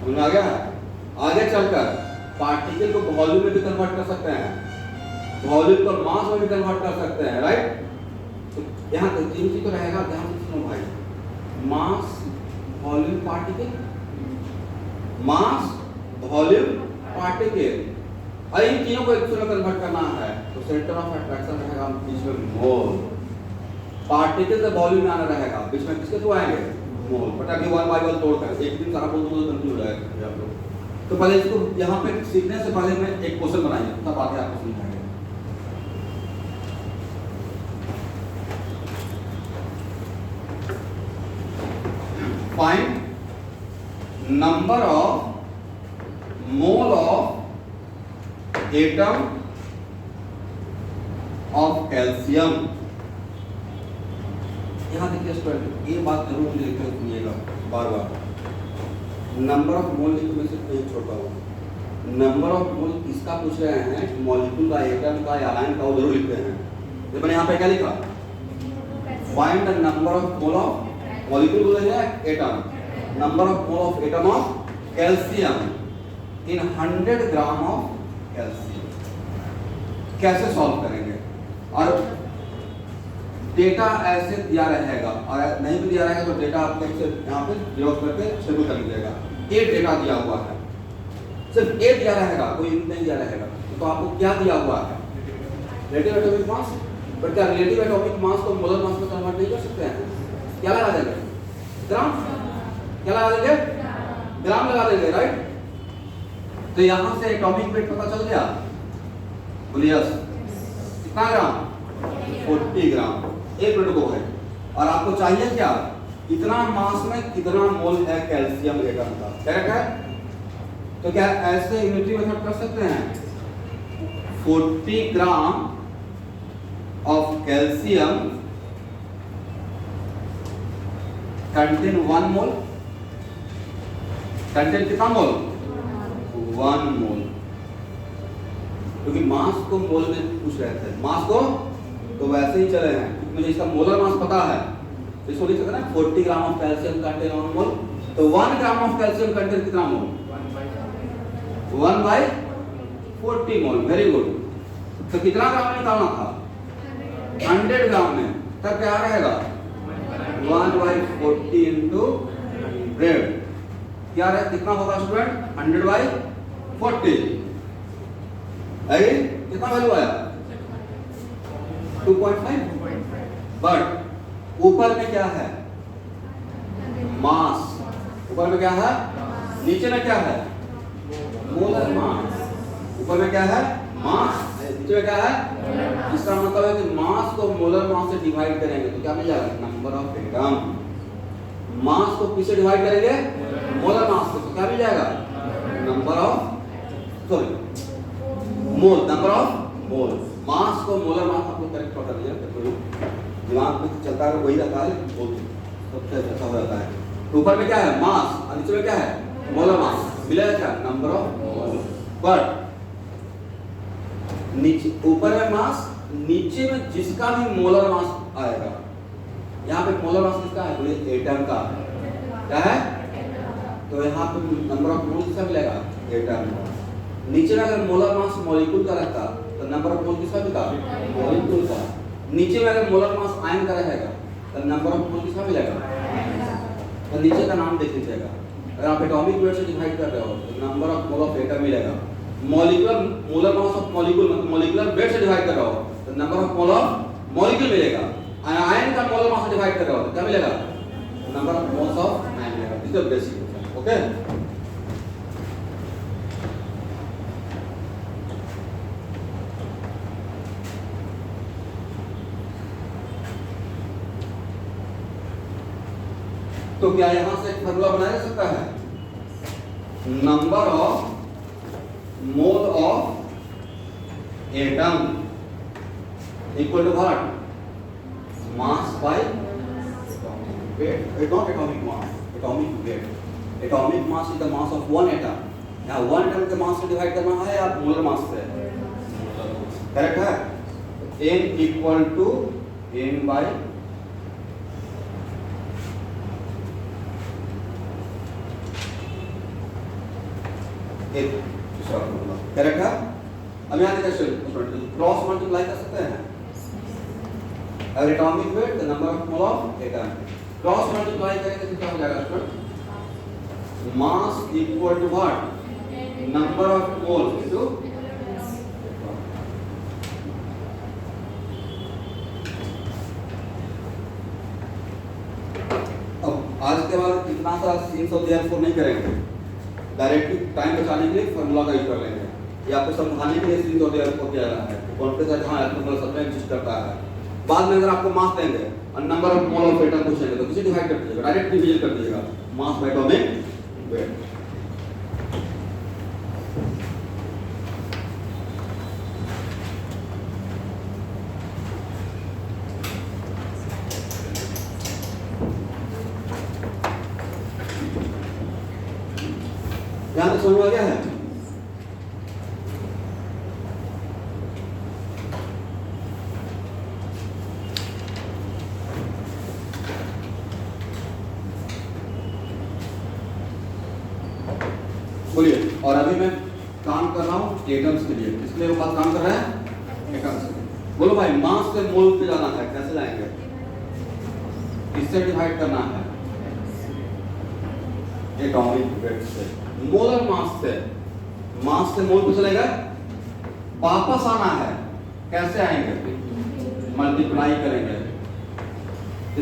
समझ आ गया। आगे चलकर पार्टिकल को वॉल्यूम में भी कन्वर्ट कर सकते हैं, वॉल्यूम को मास में भी कन्वर्ट कर सकते हैं, राइट। तो यहाँ तीन चीज तो रहेगा, ध्यान से सुनो भाई, mass volume particle, mass volume particle, और इन तीनों को एक दूसरे में कन्वर्ट करना है तो सेंटर ऑफ अट्रैक्शन रहेगा बीच में मोल। पार्टिकल से वॉल्यूम में आना रहेगा, बीच में किसके थ्रू आएंगे मोल। बट अभी 1 बाय 1 तोड़कर एक दिन सारा बोल दूंगा तो कंफ्यूज हो जाएगा आप लोग। तो पहले इसको यहाँ पे सीखने से पहले मैं एक क्वेश्चन बनाइए, तब आगे आपको समझाएंगे। Find number of mole of atom of calcium। यहाँ देखिए स्टूडेंट, ये बात जरूर लिख कर सुनिएगा बार बार। नंबर ऑफ मोल लिखने में सिर्फ एक छोटा हुआ, नंबर ऑफ मोल किसका पूछ रहे हैं, मॉलिक्यूल का, एटम का या आयन का, वो जरूर लिखते हैं। तो मैंने यहाँ पे क्या लिखा, find the number of mole of molecule बोलेंगे atom, number of mole of atom of calcium in 100 gram of calcium. कैसे सॉल्व करेंगे, और डेटा ऐसे दिया रहेगा, और नहीं भी दिया रहेगा तो डेटा आपको यहाँ पे ड्रॉप करके शुरू कर लीजिएगा। ए डेटा दिया हुआ है, सिर्फ ए दिया रहेगा, कोई नहीं दिया रहेगा, तो आपको क्या दिया हुआ है, रिलेटिव एटॉमिक मास। बट क्या रिलेटिव एटॉमिक मास को मोलर मास में कन्वर्ट नहीं कर सकते हैं, क्या लगा देंगे, ग्राम, क्या लगा देंगे, ग्राम लगा देंगे, राइट। तो यहां से एटॉमिक वेट पता चल गया, बोलिए कितना ग्राम, 40 ग्राम, एक मिनट को है। और आपको चाहिए क्या, इतना मास में कितना मोल है कैल्शियम एटम का, करेक्ट है। तो क्या ऐसे यूनिटरी मेथड कर सकते हैं, 40 ग्राम of calcium contain 1 mole, contain कितना मोल, 1 मोल। क्योंकि मास को मोल में पूछ रहे थे, मास को तो वैसे ही चले हैं, क्योंकि मुझे इसका मोलर मास पता है, तो इसको लिख सकते हैं ना, 40 ग्राम ऑफ कैल्शियम कंटेन 1 मोल। तो 1 ग्राम ऑफ कैल्शियम कंटेन कितना मोल, 1 बाय 40 मोल, वेरी गुड। तो कितना ग्राम में निकालना था, 100 ग्राम में, तब क्या रहेगा 1 बाय 40 इंटू 100, क्या रहे, कितना होगा स्टूडेंट, 100 बाय 40, कितना वैल्यू आया, 2.5। बट ऊपर में क्या है, मास, ऊपर में क्या है, नीचे में क्या है, मोलर मास। ऊपर में क्या है, मास, नीचे में क्या है, इसका मतलब है कि मास को मोलर मास से डिवाइड करेंगे तो क्या मिल जाएगा, नंबर ऑफ एटम। मास को किससे डिवाइड करेंगे, मोलर मास से, तो क्या मिल जाएगा, number of, sorry mole, number of mole. Mass को मोलर मास आपको करेक्ट पता नहीं है, तो दिमाग में चलता है वही रहता है, सबसे अच्छा हो जाता है। तो ऊपर में क्या है, मास, और नीचे में क्या है, मोलर मास, मिलेगा क्या, नंबर ऑफ मोल। बट नीचे, ऊपर में मास, नीचे में जिसका भी मोलर मास आएगा, यहाँ पे मोलर मास किसका है, बोलिए एटम का, क्या है, तो यहाँ पे नंबर ऑफ मोल किसका मिलेगा, एटम। नीचे में अगर मोलर मास मॉलिक्यूल का रहता तो नंबर ऑफ मोल किसका मिलेगा, मॉलिक्यूल का। नीचे में अगर मोलर मास आयन का रहेगा तो नंबर ऑफ मोल किसका मिलेगा, तो नीचे का नाम देख लीजिएगा। अगर आप एटॉमिक वेट से डिवाइड कर रहे हो तो number of mole of atom मिलेगा। Molecular molar mass of molecule, मतलब मॉलिक्यूलर वेट से डिवाइड कर रहा हो तो number of mole of molecule मिलेगा। आयन का मोलर मास से डिवाइड डिवाइड करेगा तो क्या मिलेगा? नंबर ऑफ मोल्स ऑफ 9 मिलेगा। This is basic question. Okay, तो क्या यहां से एक फॉर्मूला बनाया जा सकता है? Number of mole of atom equal to what? Mass by weight, not atomic mass, atomic weight. Atomic mass is the mass of one atom. यहाँ one atom के मास से डिवाइड करना है या मोलर मास से? करेक्ट है? m equal to m by correct है? अब यहाँ देखिए क्रॉस मल्टीप्लाई कर सकते हैं। Atomic weight the number of mole of atom, cross multiply करेंगे तो क्या हो जाएगा student? Mass equal to what? Number of mole into अब आज के बाद इतना सा सीन्स ऑफ देयरफॉर नहीं करेंगे, डायरेक्टली टाइम बचाने के लिए फार्मूला का यूज कर लेंगे। ये आपको समझाने के लिए सीन्स ऑफ देयरफॉर किया गया है। कौन से जहां एटॉमिक सब में एग्जिस्ट करता है। बाद में अगर आपको मास देंगे और number of mole of atom पूछेंगे तो किसे डिवाइड कर दीजिएगा? डायरेक्ट डिवीजन कर दीजिएगा, मास बाय एटॉमिक वेट। यहां तक समझ में आ गया है? बोलिए। और अभी मैं काम कर रहा हूँ एटम्स के लिए, इसलिए वो बात काम कर रहा है एटम्स के लिए। बोलो भाई, मास से मोल पे जाना है, कैसे जाएंगे? इससे डिवाइड करना है एटॉमिक वेट से। मोलर मास से मोल पे चलेगा, वापस आना है, कैसे आएंगे? मल्टीप्लाई करेंगे,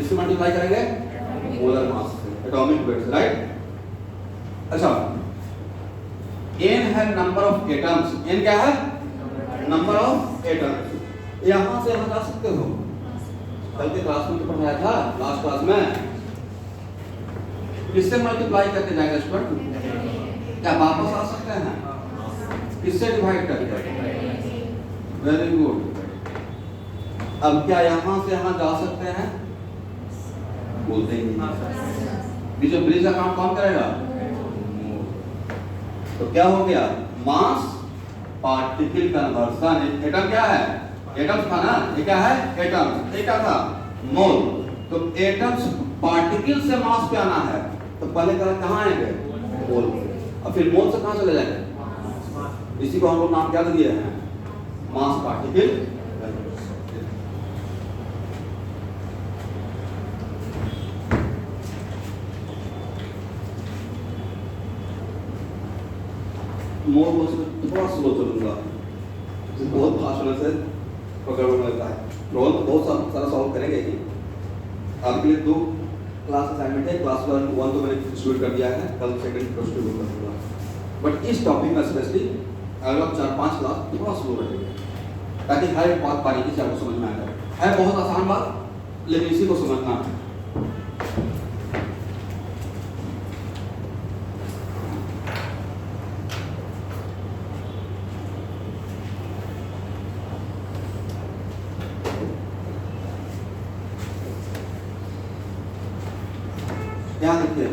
इससे मल्टीप्लाई करेंगे मोलर मास से, एटॉमिक वेट से, राइट? अच्छा, n है नंबर ऑफ एटम्स। n क्या है? Number of atoms. यहां से हटा सकते हो, कल के क्लास में तो पढ़ाया था, लास्ट क्लास में। किससे मल्टीप्लाई करके जाएगा स्टूडेंट? क्या वापस आ सकते हैं? किससे डिवाइड करके? Very good. अब क्या यहां से यहां जा सकते हैं? बोलते ही नहीं। जो ब्रिज का काम कौन करेगा? तो क्या हो गया? मास पार्टिकल कन्वर्सन। एटम क्या है? एटम्स था ना, ये क्या है? एटम्स। ये क्या था? मोल। तो एटम्स पार्टिकल से मास पे आना है, तो पहले कहां आएंगे? मोल। और फिर मोल से कहां चले जाएंगे? इसी को हम लोग नाम क्या दिए हैं? मास पार्टिकल। मोल थोड़ा स्लो चलूंगा, बहुत भाषण से पकड़ लगता है। रोल तो बहुत सारा सॉल्व करेंगे ही। आपके लिए 2 क्लास असाइनमेंट है। क्लास 1 तो मैंने डिस्ट्रीब्यूट कर दिया है, कल सेकंड डिस्ट्रीब्यूट कर दूंगा। बट इस टॉपिक में स्पेशली अगला 4-5 क्लास थोड़ा स्लो रहेंगे, ताकि हर एक बात बारीकी से आपको समझ में आए। है बहुत आसान बात, लेकिन इसी को समझना है। ध्यान रखिए,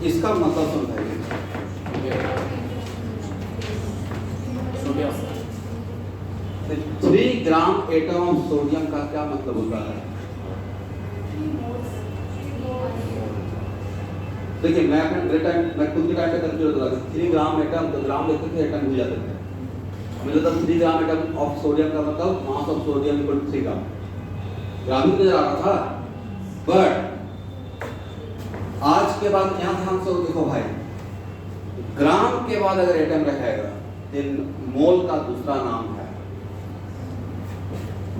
इसका मतलब समझाइए। 3 ग्राम एटम ऑफ सोडियम का क्या मतलब होता है? देखिए, मैं अपने टाइम मैं खुद के टाइम पे कंफ्यूज होता था। 3 ग्राम एटम, तो ग्राम लेते थे, एटम भूल जाते थे। मुझे तो 3 ग्राम एटम ऑफ सोडियम का मतलब mass of sodium equal to 3 gram gram नजर आ रहा था। बट आज के बाद यहाँ ध्यान से देखो भाई, ग्राम के बाद अगर एटम रहेगा तो मोल का दूसरा नाम है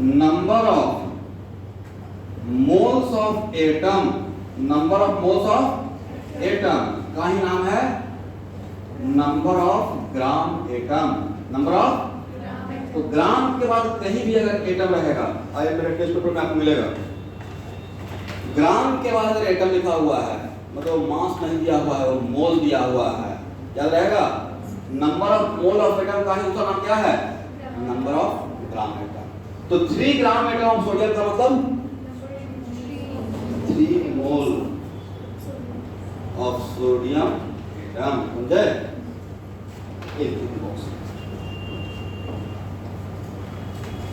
number of moles of atom, number of moles of atom का ही नाम है number of gram atom, number of. तो ग्राम के बाद कहीं भी अगर एटम रहेगा, आइए मेरे टेस्ट पेपर में आपको मिलेगा, ग्राम के बाद अगर एटम लिखा हुआ है मतलब मास नहीं दिया हुआ है, वो मोल दिया हुआ है, क्या रहेगा? Number of mole of atom का ही उसका नाम क्या है? Number of gram atom. तो 3 ग्राम एटम ऑफ सोडियम का मतलब 3 मोल ऑफ सोडियम एटम, समझे?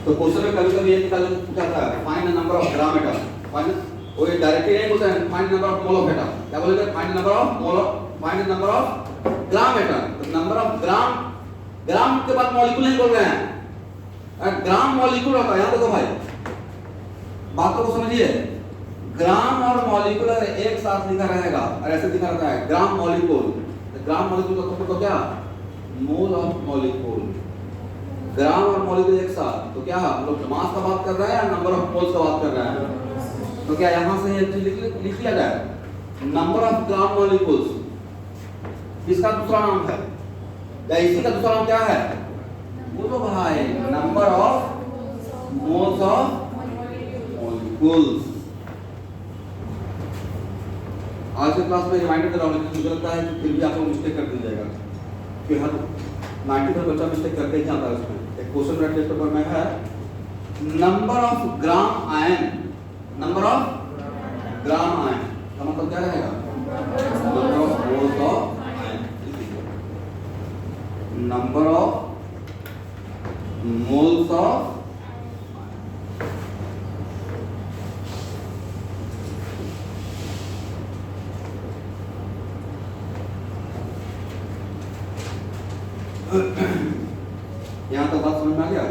तो क्वेश्चन में कभी कभी ये पूछा था find the number of gram atom, find वो डायरेक्टली नहीं बोलते हैं find number of mole of atom, क्या बोलेंगे? Find number of mole of, find number of gram atom. तो नंबर ऑफ ग्राम, ग्राम के बाद मॉलिक्यूल नहीं बोल रहे हैं, ग्राम मॉलिक्यूल होता है। यहां देखो भाई, बात को समझिए, ग्राम और मॉलिक्यूल एक साथ लिखा रहेगा और ऐसे लिखा रहता है ग्राम मॉलिक्यूल। तो ग्राम मॉलिक्यूल का तो क्या? मोल ऑफ मॉलिक्यूल। ग्राम और मॉलिक्यूल एक साथ, तो क्या हम लोग मास का बात कर रहे हैं या नंबर ऑफ मोल्स का बात कर रहे हैं? तो क्या यहां से एक चीज लिख लिया जाए, नंबर ऑफ ग्राम मॉलिक्यूल्स इसका दूसरा नाम है, या इसी का दूसरा नाम क्या है? बोलो भाई, number of moles of molecules. आज के क्लास में रिमाइंडर दे रहा हूं, लेकिन मुझे लगता है कि फिर भी आप लोग मिस्टेक कर दीजिएगा, कि हर 90% बच्चा मिस्टेक करके ही आता है उसमें। एक क्वेश्चन मेरा टेस्ट पेपर में है, number of gram ion, number of gram ion का मतलब क्या रहेगा? Number of moles of ion, number of moles of यहां तो बात समझ में आ गया?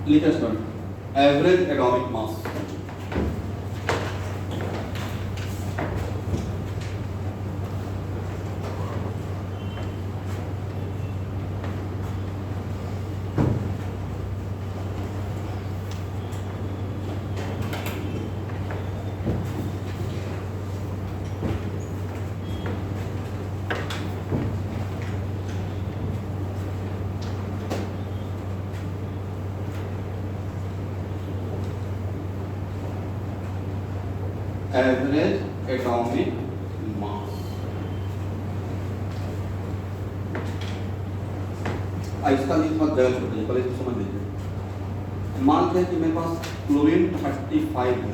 Latest one, average atomic mass. Average atomic mass. इसका लिख मत गलत हो जाए, पहले इसको समझ लीजिए। मानते हैं कि मेरे पास क्लोरीन 35 है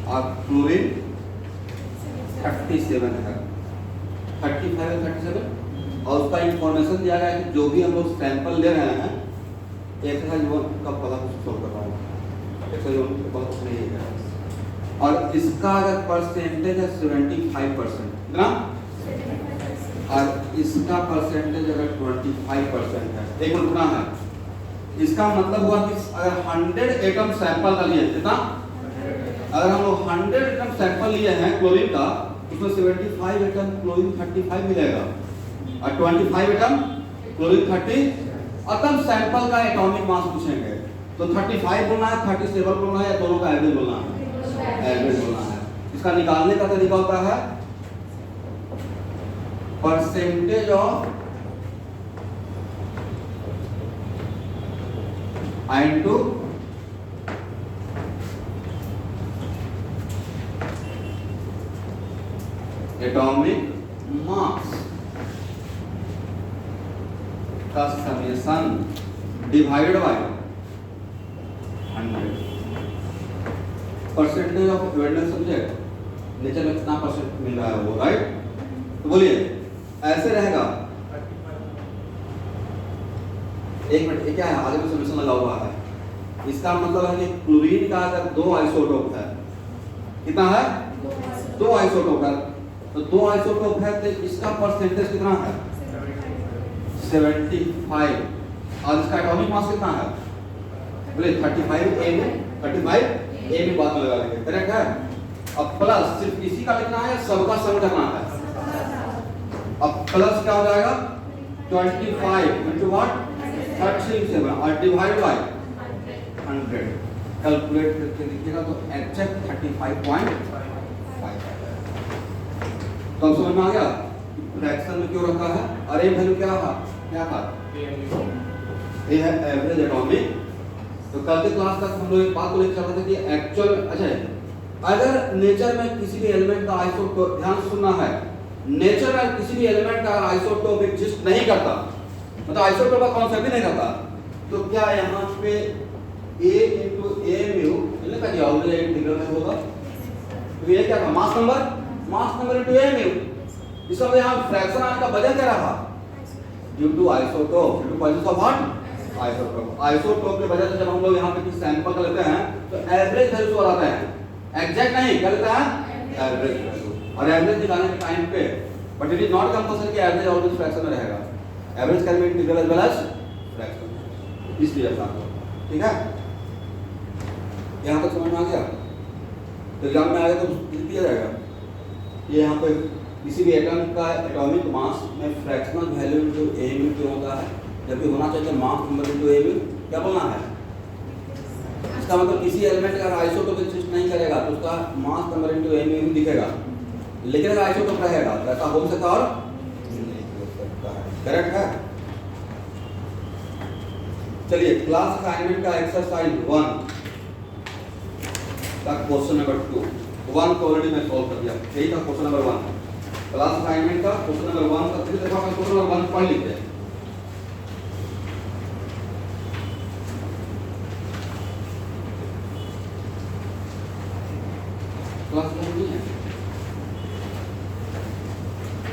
और क्लोरीन 37 है, 35 और 37, और उसका इंफॉर्मेशन दिया गया है कि जो भी हम लोग सैंपल ले रहे हैं, एक्सरसाइज 1 का पहला कुछ सॉल्व कर रहा हूँ, एक्सरसाइज 1 के पास कुछ नहीं है, और इसका अगर परसेंटेज है 75%, कितना? और इसका परसेंटेज अगर 25% है, एक मिनट रुकना है, इसका मतलब हुआ कि अगर 100 एटम सैंपल का लिए, कितना? अगर हम लोग 100 एटम सैंपल लिए हैं क्लोरीन का, उसमें 75 एटम क्लोरीन 35 मिलेगा और 25 एटम क्लोरीन 30, और तब सैंपल का एटॉमिक मास पूछेंगे, तो 35 बोलना है, 37 बोलना है, या दोनों का एवरेज बोलना है? एवरेज बोलना है। इसका निकालने का तरीका होता है percentage of into atomic mass का summation divided by 100। Percentage of evidence subject, nature में कितना परसेंट मिल रहा है वो, राइट? तो बोलिए ऐसे रहेगा। एक मिनट, ये क्या है? आगे में सॉल्यूशन लगा हुआ है। इसका मतलब है कि क्लोरीन का अगर 2 आइसोटोप है, कितना है? 2 आइसोटोप है, तो 2 आइसोटोप है तो इसका परसेंटेज कितना है? 75। और इसका एटॉमिक मास कितना है? बोले 35 A में बाद में लगा लेंगे, करेक्ट है? अब प्लस सिर्फ इसी का लिखना है, सबका सम करना है। अब प्लस क्या हो जाएगा? 25 into what? 37 और डिवाइड बाय 100, कैलकुलेट करके लिखिएगा तो एग्जैक्ट 35.5। तो अब समझ में आ गया फ्रैक्शन में क्यों रखा है? अरे वैल्यू क्या था? ये है एवरेज एटॉमिक। तो कल के क्लास तक हम लोग एक बात को लेकर चल रहे थे कि एक्चुअल, अच्छा अगर नेचर में किसी भी एलिमेंट का आइसोटोप, ध्यान सुनना है, नेचर में किसी भी एलिमेंट का आइसोटोप एग्जिस्ट नहीं करता, मतलब आइसोटोप का कॉन्सेप्ट ही नहीं करता, तो क्या यहाँ पे A into A mu का क्या होगा? इंटीग्रल में होगा। तो ये क्या था? Mass number into A mu। इसका मतलब यहाँ फ्रैक्शन आने का वजह क्या रहा? Due to isotope, due to presence of what? Isotope. Isotope की वजह से जब हम लोग यहाँ पे किसी सैंपल का लेते हैं तो एवरेज वैल्यू को लाते हैं, एग्जैक्ट नहीं, क्या लेते हैं? Average value. और एवरेज निकालने के टाइम पे, but it is not compulsory कि एवरेज ऑलवेज फ्रैक्शन में रहेगा, average can be integral as well as fraction, इसलिए ऐसा होगा। ठीक है, यहाँ तक समझ में आ गया? तो एग्जाम में आएगा तो लिख दिया जाएगा। ये यहाँ पे किसी भी एटम का एटॉमिक मास में फ्रैक्शनल वैल्यू जो A mu क्यों होता है, जबकि होना चाहिए mass number into A mu। क्या बोलना है? इसका मतलब किसी एलिमेंट का आइसोटोप एग्जिस्ट नहीं करेगा तो उसका mass number into A mu दिखेगा, लेकिन अगर आइसोटोप रहेगा तो ऐसा हो सकता और नहीं हो सकता है, करेक्ट है? चलिए क्लास असाइनमेंट का एक्सरसाइज 1 का क्वेश्चन नंबर 2, 1 को ऑलरेडी मैं सॉल्व कर दिया, यही था क्वेश्चन नंबर 1। क्लास असाइनमेंट का क्वेश्चन नंबर 1 का फिर देखो क्वेश्चन नंबर 1 पढ़ लीजिए। क्लास में नहीं है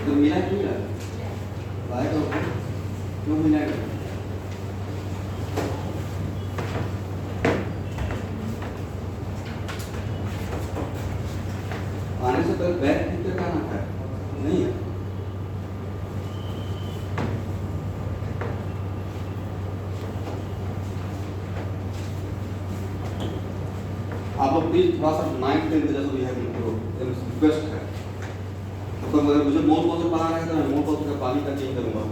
तो मिला क्यों मिला? लाइक और क्यों मिला? आने से पहले बैक टीचर का नाम है नहीं है। आप लोग प्लीज थोड़ा सा 9th 10th जैसा भी है रिक्वेस्ट है, तो अगर मुझे मोल पोर्शन पढ़ा रहे हैं तो मैं मोल पोर्शन का पानी का चेंज करूंगा,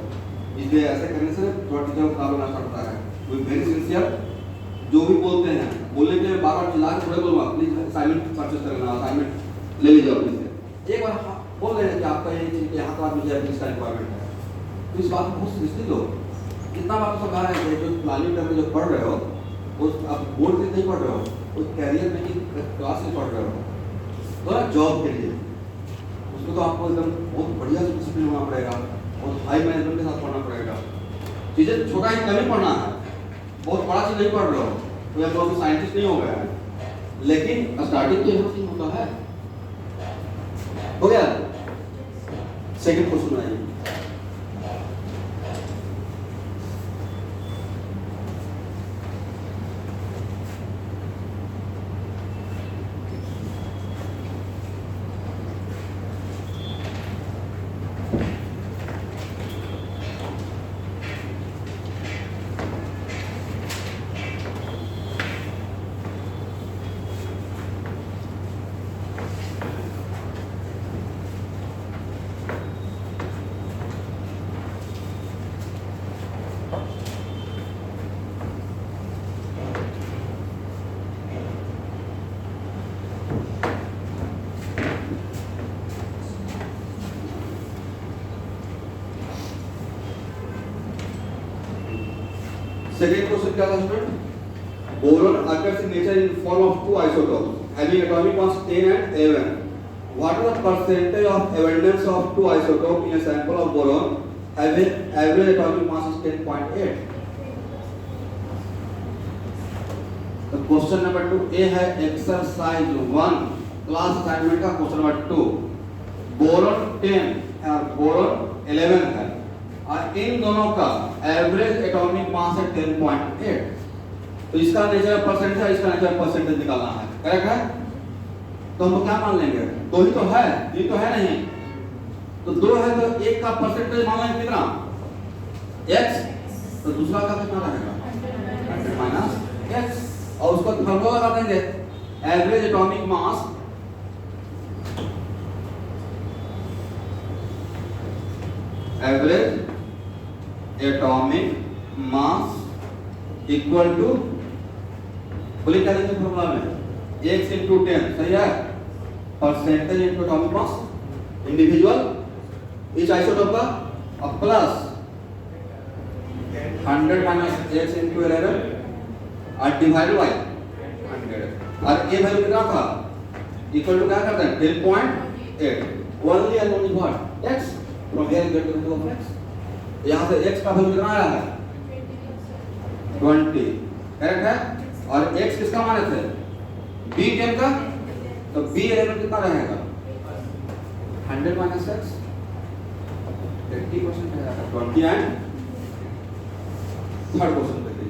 इसलिए ऐसे करने से थोड़ा टीचर को प्रॉब्लम आ सकता है। कोई वेरी सिंसियर जो भी बोलते हैं, बोलने के बार बार चिल्ला के थोड़े बोलूंगा, प्लीज असाइनमेंट परचेस करना, असाइनमेंट ले लीजिए अपने से। एक बार बोल रहे हैं कि आपका ये चीज यहाँ का मुझे इसका रिक्वायरमेंट है, तो इस बात को बहुत सीरियसली लो। कितना बार तो समझा रहे हैं जो प्लानिंग करके जो पढ़ रहे हो वो आप बोर्ड से नहीं पढ़ रहे हो, वो कैरियर में की क्लास से पढ़ रहे हो, तो ना जॉब के लिए उसमें तो आपको एकदम बहुत बढ़िया से डिसिप्लिन होना पड़ेगा और हाई मैनेजमेंट के साथ पढ़ना पड़ेगा। चीज़ें छोटा ही कम ही पढ़ना है, बहुत बड़ा चीज़ नहीं पढ़ रहे हो तो आप लोग साइंटिस्ट नहीं हो गए, लेकिन स्टार्टिंग तो यहाँ से ही होता है। हो गया? सेकंड क्वेश्चन आइए। Second question क्या था student? Boron occurs in nature in form of two isotopes having atomic mass 10 and 11. What are the percentage of abundance of two isotopes in a sample of boron having average atomic mass is 10.8? तो question number 2 ए है exercise 1 class assignment का question number 2। Boron 10 और boron 11 है और इन दोनों का average atomic मास है 10.8। तो इसका नेचुरल परसेंटेज है, इसका नेचुरल परसेंटेज निकालना है। करेक्ट है? तो हम क्या मान लेंगे? दो ही तो है, ये तो है नहीं। तो दो है तो एक का परसेंटेज मान लेंगे कितना? x। तो दूसरा का कितना रहेगा? 100 माइनस x। और उसको फॉर्मूला लगा देंगे average atomic mass equal to बोले क्या देंगे फॉर्मूला में? x into 10 सही है, परसेंटेज इनटू एटॉमिक मास इंडिविजुअल इच आइसोटोप का और प्लस 100 माइनस x into 11 और डिवाइडेड बाय 100। और ये वैल्यू कितना था? इक्वल टू क्या करते हैं? 10.8 only and only what? x from here gate two of x। यहां से x का वैल्यू कितना आया है? 20। करेक्ट है? और x किसका माने थे? b 10 का। तो b 11 कितना रहेगा? 100 माइनस x 80% रहेगा 20 एंड थर्ड क्वेश्चन देख लीजिए।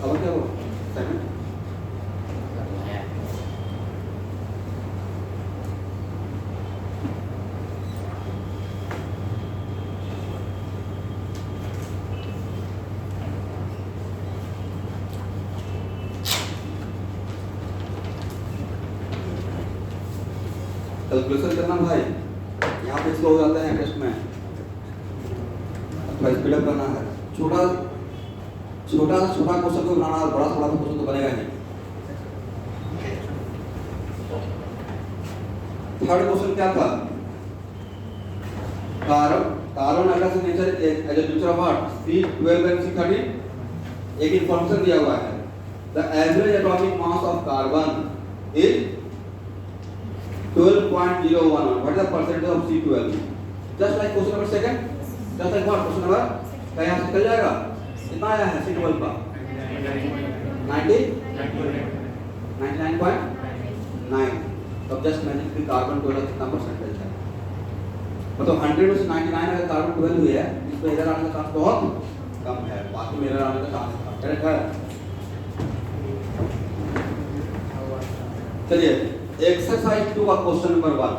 अब क्या हुआ? सेकंड कैलकुलेशन करना भाई, यहाँ पे स्लो हो जाता है टेस्ट में, थोड़ा स्पीड अप करना है। छोटा क्वेश्चन को बनाना, बड़ा क्वेश्चन तो बनेगा नहीं। थर्ड क्वेश्चन क्या था? कार्बन अगर से nature as a nature of what? C12 and C13। एक इंफॉर्मेशन दिया हुआ है, the average atomic mass of carbon is 12.011। What is the percentage of C12? Just like question number second, just like what question number का यहां से चल जाएगा। कितना आया है C12 का? 99.9। तो जस्ट मैजिक कि कार्बन 12 का कितना परसेंटेज है? मतलब 100 में से 99 अगर कार्बन 12 हुई है, इसमें एरर आने का चांस बहुत कम है, बाकी में एरर आने का चांस कम। करेक्ट है? चलिए एक्सरसाइज 2 का क्वेश्चन नंबर 1।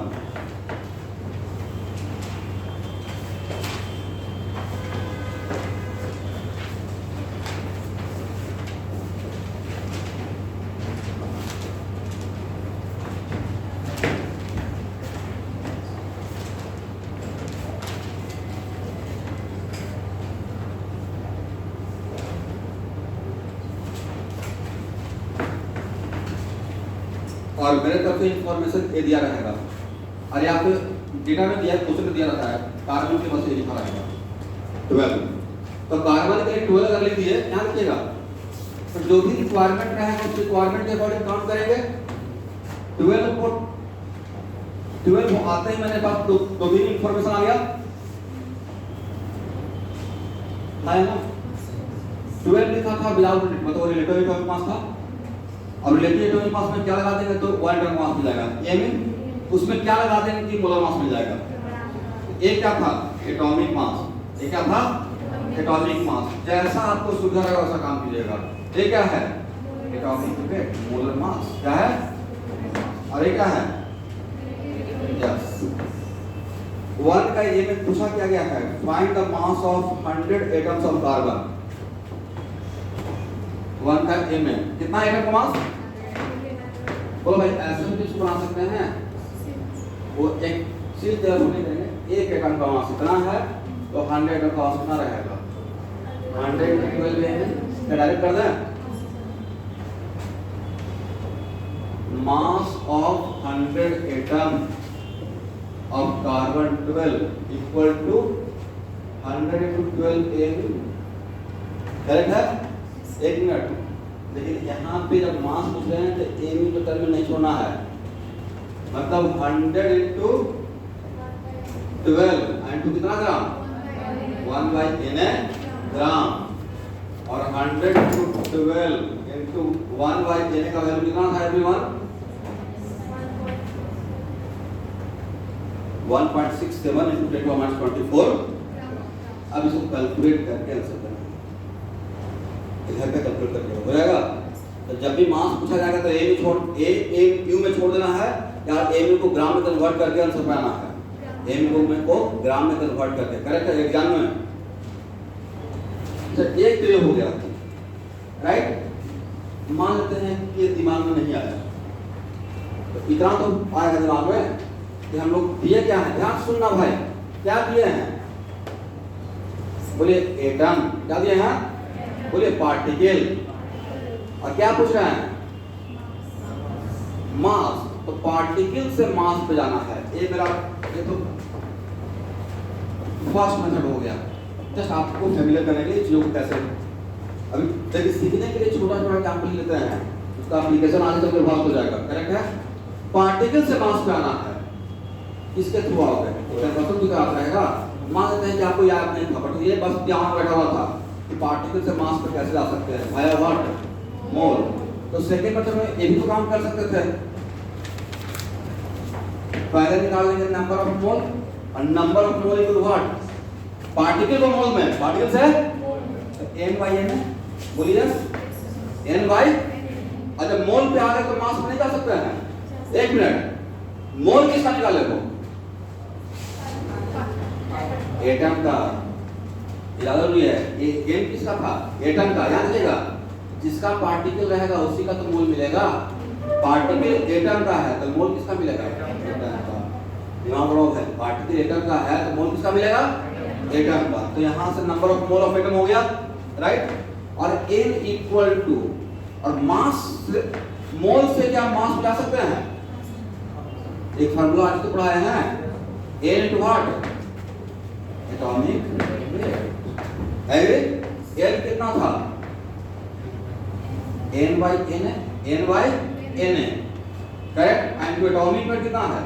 और मेरे तरफ से इंफॉर्मेशन ये दिया रहेगा और यहाँ पे डेटा में दिया, क्वेश्चन में दिया रहता है कार्बन के बस ये लिखा रहेगा 12। तो कार्बन के लिए 12 अगर लिख दिए, ध्यान रखिएगा, तो जो भी रिक्वायरमेंट रहेगा उस रिक्वायरमेंट के अकॉर्डिंग काउंट करेंगे। 12 आते ही मैंने पास दो भी इंफॉर्मेशन आ गया है ना। 12 लिखा था विदाउट मतलब रिलेटिव एटॉमिक मास था। अब रिलेटिव एटॉमिक मास में क्या लगा देंगे तो 1 एटॉमिक मास मिल जाएगा। ये में उसमें क्या लगा देंगे कि मोलर मास मिल जाएगा। ये क्या था? Atomic mass. ये क्या था? Atomic mass. जैसा आपको सुविधा रहेगा वैसा काम कीजिएगा। ये क्या है? एटॉमिक वेट, मोलर मास क्या है? और ये क्या है? यस। 1 का ये में पूछा क्या गया है? Find the mass of 100 atoms of carbon. 1 का ए में कितना एटम का मास? बोलो भाई, ऐसे भी कुछ बना सकते हैं। वो एक चीज जरूर नहीं देंगे, एक एटम का मास इतना है तो 100 एटम का मास कितना रहेगा? 100 × 12 है, क्या डायरेक्ट कर दें? Mass of 100 atom of carbon 12 equal to 100 × 12 A. Correct है? एक मिनट, लेकिन यहाँ पे जब मास पूछ रहे हैं तो ए में तो टर्म में नहीं छोड़ना है, मतलब 100 × 12 इनटू कितना ग्राम? 1/n ग्राम, और 100 × 12 इनटू 1/n का वैल्यू कितना था एवरीवन? 1.67 × 10⁻24। अब इसको कैलकुलेट करके आंसर करना, इधर पे कैलकुलेट करके हो जाएगा। तो जब भी मास पूछा जाएगा तो ए में छोड़ ए क्यू में छोड़ देना है, या ए में को ग्राम में कन्वर्ट करके आंसर बनाना है। ए में को ग्राम में कन्वर्ट करके, करेक्ट है एग्जाम में। अच्छा, एक तो ये हो गया, राइट। मान लेते हैं कि ये दिमाग में नहीं आया, तो इतना तो आएगा दिमाग में कि हम लोग दिए क्या है। ध्यान सुनना भाई, क्या दिए हैं? बोलिए एटम। क्या दिए हैं? बोलिए पार्टिकल। और क्या पूछ रहे हैं? मास। तो पार्टिकल से मास पे जाना है। ये मेरा ये तो फर्स्ट मेथड हो गया, जस्ट आपको फैमिलियर करने के लिए चीजों को कैसे। अभी देखिए, सीखने के लिए छोटा छोटा एग्जाम्पल लेते हैं, उसका एप्लीकेशन आगे चल के बहुत हो जाएगा। करेक्ट है? पार्टिकल से मास पे आना है, किसके थ्रू आओगे? तो भी कराता रहेगा। मान लेते हैं कि आपको याद नहीं था, बट ये बस यहाँ बैठा हुआ था कि पार्टिकल से मास पे कैसे जा सकते हैं, वाया व्हाट? मोल। तो सेकंड मेथड में ये भी तो काम कर सकते थे। पहले निकाल लेंगे नंबर ऑफ मोल, और number of mole equal what? Particle को मोल में, पार्टिकल से n/n। बोलिए n/। और जब मोल पे आ गए तो मास पे नहीं जा सकते हैं। एक मिनट, मोल किसका निकाले हो? एटम का। याद जरूरी है, ये गेम किसका था? एटम का। याद रखिएगा, जिसका पार्टिकल रहेगा उसी का तो मोल मिलेगा। पार्टिकल एटम का है तो मोल किसका मिलेगा? एटम का। दिमाग बढ़ाओ भाई, पार्टिकल एटम का है तो मोल किसका मिलेगा? एटम का। तो यहाँ से number of mole of atom हो गया, राइट। और n इक्वल टू, और मास मोल से क्या मास मिला सकते हैं? एक फार्मूला आज तो पढ़ाए हैं, n × what? Atomic weight. n कितना था? n/n। Correct. And atomic weight कितना है?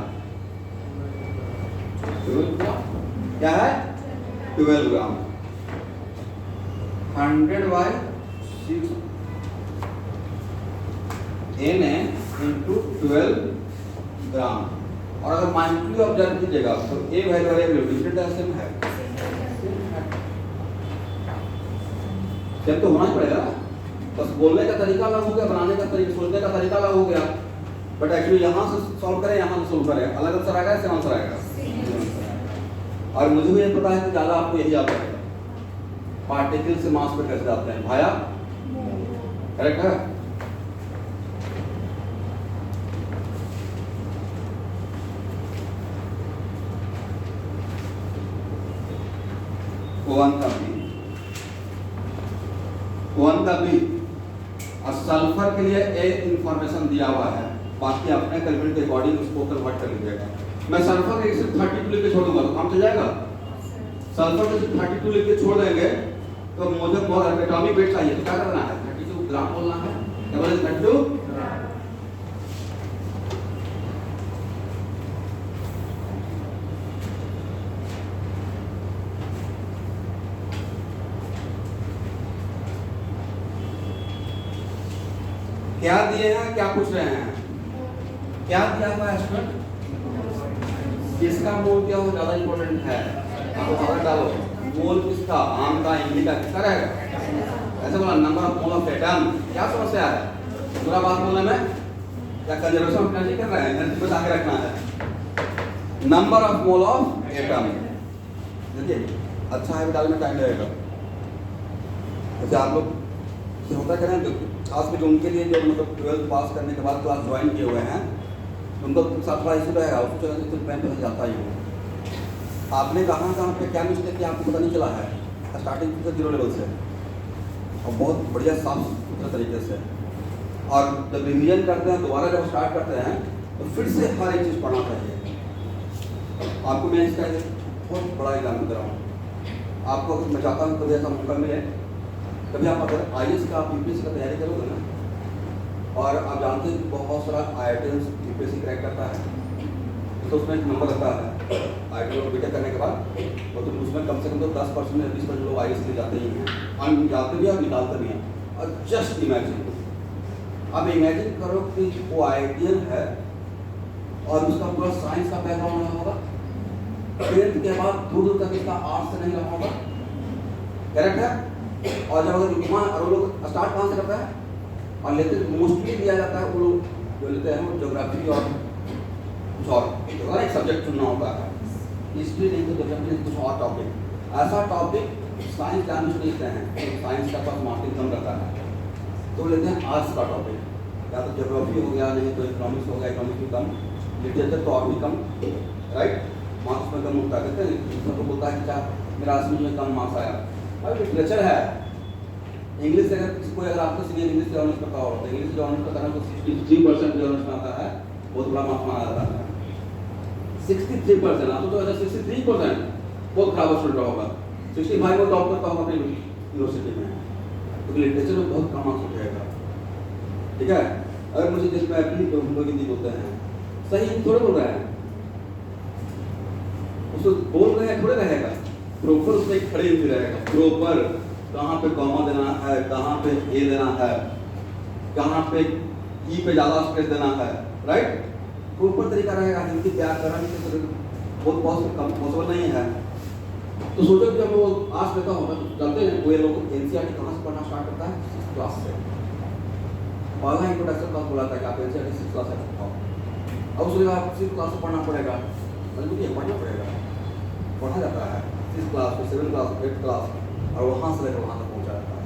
क्या है? 12 ग्राम। 100/6 Na × 12 ग्राम। और अगर माइनसली ऑब्जर्व कीजिएगा तो ए वैल्यू और ए वैल्यू डिफरेंट है, सेम है। सेम तो होना ही पड़ेगा, बस बोलने का तरीका अलग हो गया, बनाने का तरीका, सोचने का तरीका अलग हो गया। बट एक्चुअली यहाँ से सॉल्व करें, यहाँ से सॉल्व करें, अलग आंसर आएगा, सेम आंसर आएगा। और मुझे भी ये पता है कि ज़्यादा आपको यही आता है, पार्टिकल से मास पे कैसे जाते हैं भाया। करेक्ट है? वन का बी। और सल्फर के लिए ए इंफॉर्मेशन दिया हुआ है, बाकी अपने कैलकुलेट के अकॉर्डिंग उसको कन्वर्ट कर लीजिएगा। मैं सल्फर के सिर्फ 32 लिख के छोड़ दूंगा तो काम चल जाएगा। सल्फर के सिर्फ 32 लिख के छोड़ देंगे तो मुझे एटॉमिक वेट चाहिए, तो क्या करना है? 32 ग्राम बोलना है। क्या बोले? 32 क्या दिए हैं, क्या पूछ रहे हैं? क्या दिया हुआ है स्टूडेंट? किसका मोल क्या हो ज्यादा इंपॉर्टेंट है? आप डालो मोल किसका? आम का, इमली का, किसका रहेगा? ऐसे बोला number of mole of atom. क्या समस्या है? पूरा बात बोलने में या कंजर्वेशन ऑफ एनर्जी कर रहे हैं, एनर्जी बचा के रखना है। Number of mole of atom, देखिए अच्छा है डालने में टाइम लगेगा। जैसे आप लोग से होता करें तो खास में जो उनके लिए जो मतलब 12th पास करने के बाद क्लास ज्वाइन किए हुए हैं उनको साथ थोड़ा इशू रहेगा, उसको चलने से मैं पता जाता ही हूँ। आपने कहाँ पे क्या मिस्टेक किया आपको पता नहीं चला है, स्टार्टिंग से 0 लेवल से और बहुत बढ़िया साफ सुथरे तरीके से। और जब रिवीजन करते हैं दोबारा जब स्टार्ट करते हैं तो फिर से हर एक चीज़ पढ़ना चाहिए। आपको मैं इसका बहुत बड़ा एग्जाम्पल दे रहा हूँ। आपको मैं चाहता हूँ कभी ऐसा मौका मिले, कभी आप अगर IAS का आप UPSC का तैयारी करोगे ना, और आप जानते हैं बहुत सारा IITians UPSC क्रैक करता है, तो उसमें एक नंबर रहता है IIT और बीटेक करने के बाद, और तो उसमें कम से कम तो 10% या 20% लोग IAS के लिए जाते ही हैं, और जाते भी और निकालते भी हैं। और जस्ट इमेजिन, अब इमेजिन करो कि वो IITian है और उसका पूरा साइंस का बैकग्राउंड रहा होगा, 10th के बाद दूर तक इसका आर्ट्स से नहीं रहा होगा, करेक्ट है। और जब अगर वहाँ और वो लोग स्टार्ट कहाँ से करता है और लेते मोस्टली दिया जाता है, वो लोग जो लेते हैं वो ज्योग्राफी और कुछ और एक सब्जेक्ट चुनना होता है, हिस्ट्री नहीं तो ज्योग्राफी नहीं, कुछ और टॉपिक, ऐसा टॉपिक साइंस जानने से लेते हैं तो साइंस का पास मार्किंग कम रहता है तो लेते हैं आर्ट्स का टॉपिक, या तो ज्योग्राफी हो गया, नहीं तो इकोनॉमिक्स हो गया, इकोनॉमिक्स भी कम, लिटरेचर तो और भी कम, राइट, मार्क्स में कम होता है। कहते हैं सबको बोलता है कि क्या मेरा 80 में कम मार्क्स आया, अब लिटरेचर है। इंग्लिश अगर किसी को अगर आपको सीनियर इंग्लिश से ऑनर्स करता हो तो इंग्लिश जो ऑनर्स करता है तो 63% जो ऑनर्स में आता है बहुत बड़ा मार्क्स माना जाता है। 63% आप तो अगर 63% बहुत खराब स्टूडेंट होगा, 65 वो टॉप करता होगा अपनी यूनिवर्सिटी में, तो लिटरेचर में बहुत कम मार्क्स उठेगा, ठीक है। अगर मुझे जिसमें अपनी हम लोग हिंदी बोलते हैं सही थोड़े बोल रहे हैं, उसको बोल रहे हैं थोड़े रहेगा, प्रॉपर उसमें खड़े हुए रहेगा, प्रॉपर कहाँ पे कॉमा देना है, कहाँ पे ए देना है, कहाँ पे ई पे ज़्यादा स्पेस देना है, राइट, प्रॉपर तरीका रहेगा। हिंदी व्याकरण के बहुत पॉसिबल नहीं है। तो सोचो कि जब वो आज देता होगा तो जानते हैं वो लोग NCERT कहाँ से पढ़ना स्टार्ट करता है, 6th क्लास से। पहला इंट्रोडक्शन क्लास बोला था कि आप NCERT 6th क्लास से पढ़ाओ, अब उसके बाद 6th क्लास से पढ़ना पड़ेगा, मजबूरी है, पढ़ना पड़ेगा, पढ़ा जाता है 6th क्लास, फिर 7th क्लास, 8th क्लास, और वहाँ से लेकर वहाँ तक पहुँचा जाता है।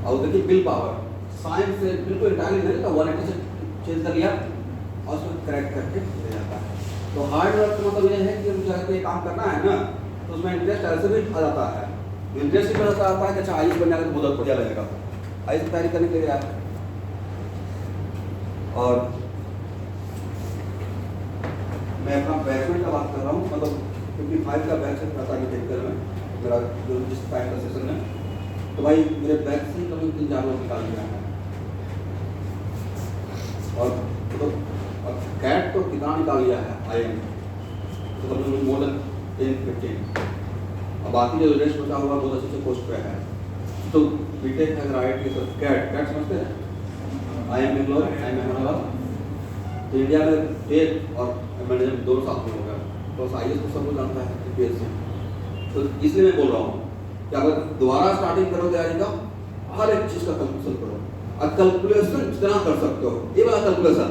और देखिए विल पावर, साइंस से बिल्कुल इंटायरली नहीं था, 180 से चेंज कर लिया और उसको करेक्ट करके दे जाता है। तो हार्ड वर्क का मतलब ये है कि मुझे अगर कोई काम करना है ना तो उसमें इंटरेस्ट ऐसे भी आ जाता है, इंटरेस्ट भी आता है कि अच्छा IAS बन जाएगा तो बहुत बढ़िया लगेगा, IAS की तैयारी करने के लिए यार। और मैं अपना बैचमेंट का बात कर रहा हूँ, मतलब 55 का बैच है ताकि टेक्निकल में मेरा जो जिस टाइम का सेशन है, तो भाई मेरे बैच से ही कभी 3-4 लोग निकाल दिया है। और तो कैट तो कितना निकाल लिया है IIM, तो कम मोर देन 10-15, अब बाकी जो रेस्ट बचा हुआ बहुत अच्छे से पोस्ट पे है। तो बीटेक अगर IIT तो कैट समझते हैं, IIM बेंगलोर, IIM अहमदाबाद, तो इंडिया में टेक और मैनेजमेंट दोनों साथ में होगा, तो IAS को सब लोग जानता है UPSC। तो इसलिए मैं बोल रहा हूँ कि अगर दोबारा स्टार्टिंग करो तैयारी का, हर एक चीज़ का कैलकुलेशन करो, और कैलकुलेशन जितना कर सकते हो, ये वाला कैलकुलेशन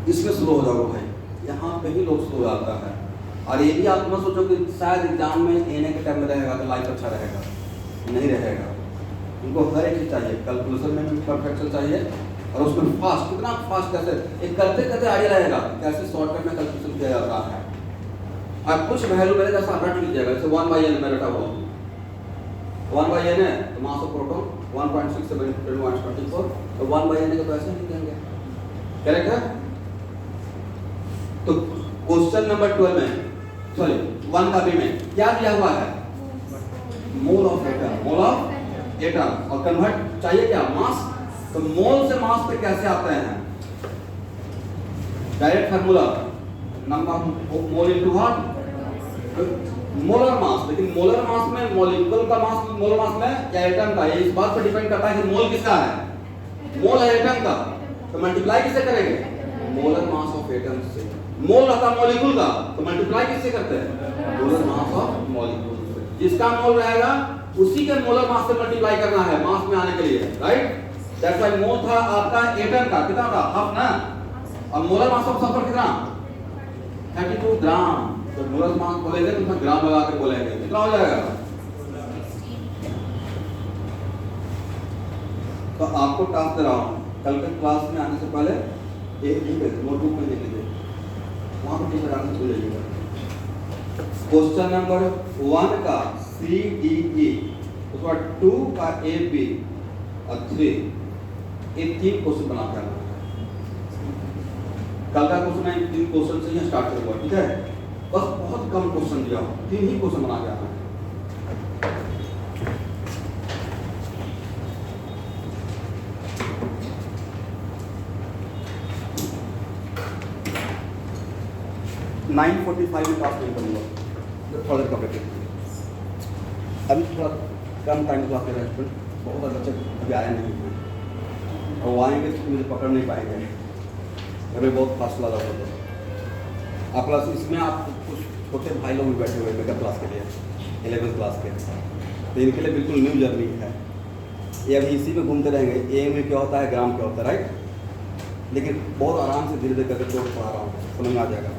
इसमें स्लो हो जाओगे भाई, यहाँ पे ही लोग स्लो जाता है। और ये भी आप मत सोचो कि शायद एग्जाम में ANA के टाइम में रहेगा तो लाइफ अच्छा रहेगा, नहीं रहेगा। उनको हर एक चीज़ चाहिए, कैलकुलेशन में भी परफेक्शन चाहिए, और उसमें फास्ट, कितना फास्ट कैसे एक करते करते आइडिया रहेगा कैसे शॉर्टकट में कैलकुलेशन किया जाता है। आप कुछ वैल्यू मेरे जैसा रट लीजिएगा, जैसे 1/n में रटा हुआ 1/n है तो मास ऑफ प्रोटॉन 1.67 × 10⁻²4, तो 1/n का तो ऐसे लिख देंगे, करेक्ट है। तो क्वेश्चन नंबर 12 में, सॉरी 1 का बी में क्या दिया हुआ है, मोल of atom, mole of atom, और कन्वर्ट चाहिए क्या, मास। तो मोल से मास पे कैसे आते हैं, direct formula, number mole into what, molar mass. लेकिन मोलर मास में मॉलिक्यूल का मास मोलर मास में या एटम का, ये इस बात पर डिपेंड करता है कि मोल किसका है, मोल है एटम का, तो मल्टीप्लाई किससे करेंगे, मोलर मास ऑफ एटम से। मोल रहता मॉलिक्यूल का, तो मल्टीप्लाई किससे करते हैं, मोलर मास ऑफ मॉलिक्यूल से। जिसका मोल रहेगा उसी के मोलर मास से मल्टीप्लाई करना है मास में आने के लिए, राइट। दैट्स व्हाई मोल था आपका एटम का कितना था हाफ ना, और मोलर मास ऑफ सल्फर कितना 32 ग्राम। तो मोलर मास बोलेंगे तो उसमें ग्राम लगा कर बोलेंगे कितना हो जाएगा। तो आपको टास्क दे रहा हूँ, कल के क्लास में आने से पहले एक नोटबुक में लिख लीजिए, वहां पर टीचर आंसर छू जाइएगा। क्वेश्चन नंबर 1 का सी डी ई, उसके बाद 2 का ए बी और 3, ये 3 क्वेश्चन बना कर आना। कल का क्वेश्चन मैं 3 क्वेश्चन से ही स्टार्ट करूंगा, ठीक है। बस बहुत कम क्वेश्चन दिया, 3 ही क्वेश्चन बना के आना है। नाइन 45 में क्लास नहीं करूँगा, थोड़ा देर कपड़े अभी थोड़ा कम टाइम क्लास दे रहे हैं, बहुत सारे बच्चे अभी आए नहीं हैं और वो आएंगे तो मुझे पकड़ नहीं पाएंगे, अभी बहुत फास्ट लगा होता है। आप क्लास इसमें आप कुछ छोटे भाई लोग भी बैठे हुए मेकअप क्लास के लिए 11th क्लास के, तो इनके लिए बिल्कुल न्यू जर्नी है। ये अभी इसी में घूमते रहेंगे, ए में क्या होता है, ग्राम क्या होता है, राइट। लेकिन बहुत आराम से धीरे धीरे करके कोर्स पढ़ा रहा हूँ, समझ में आ जाएगा।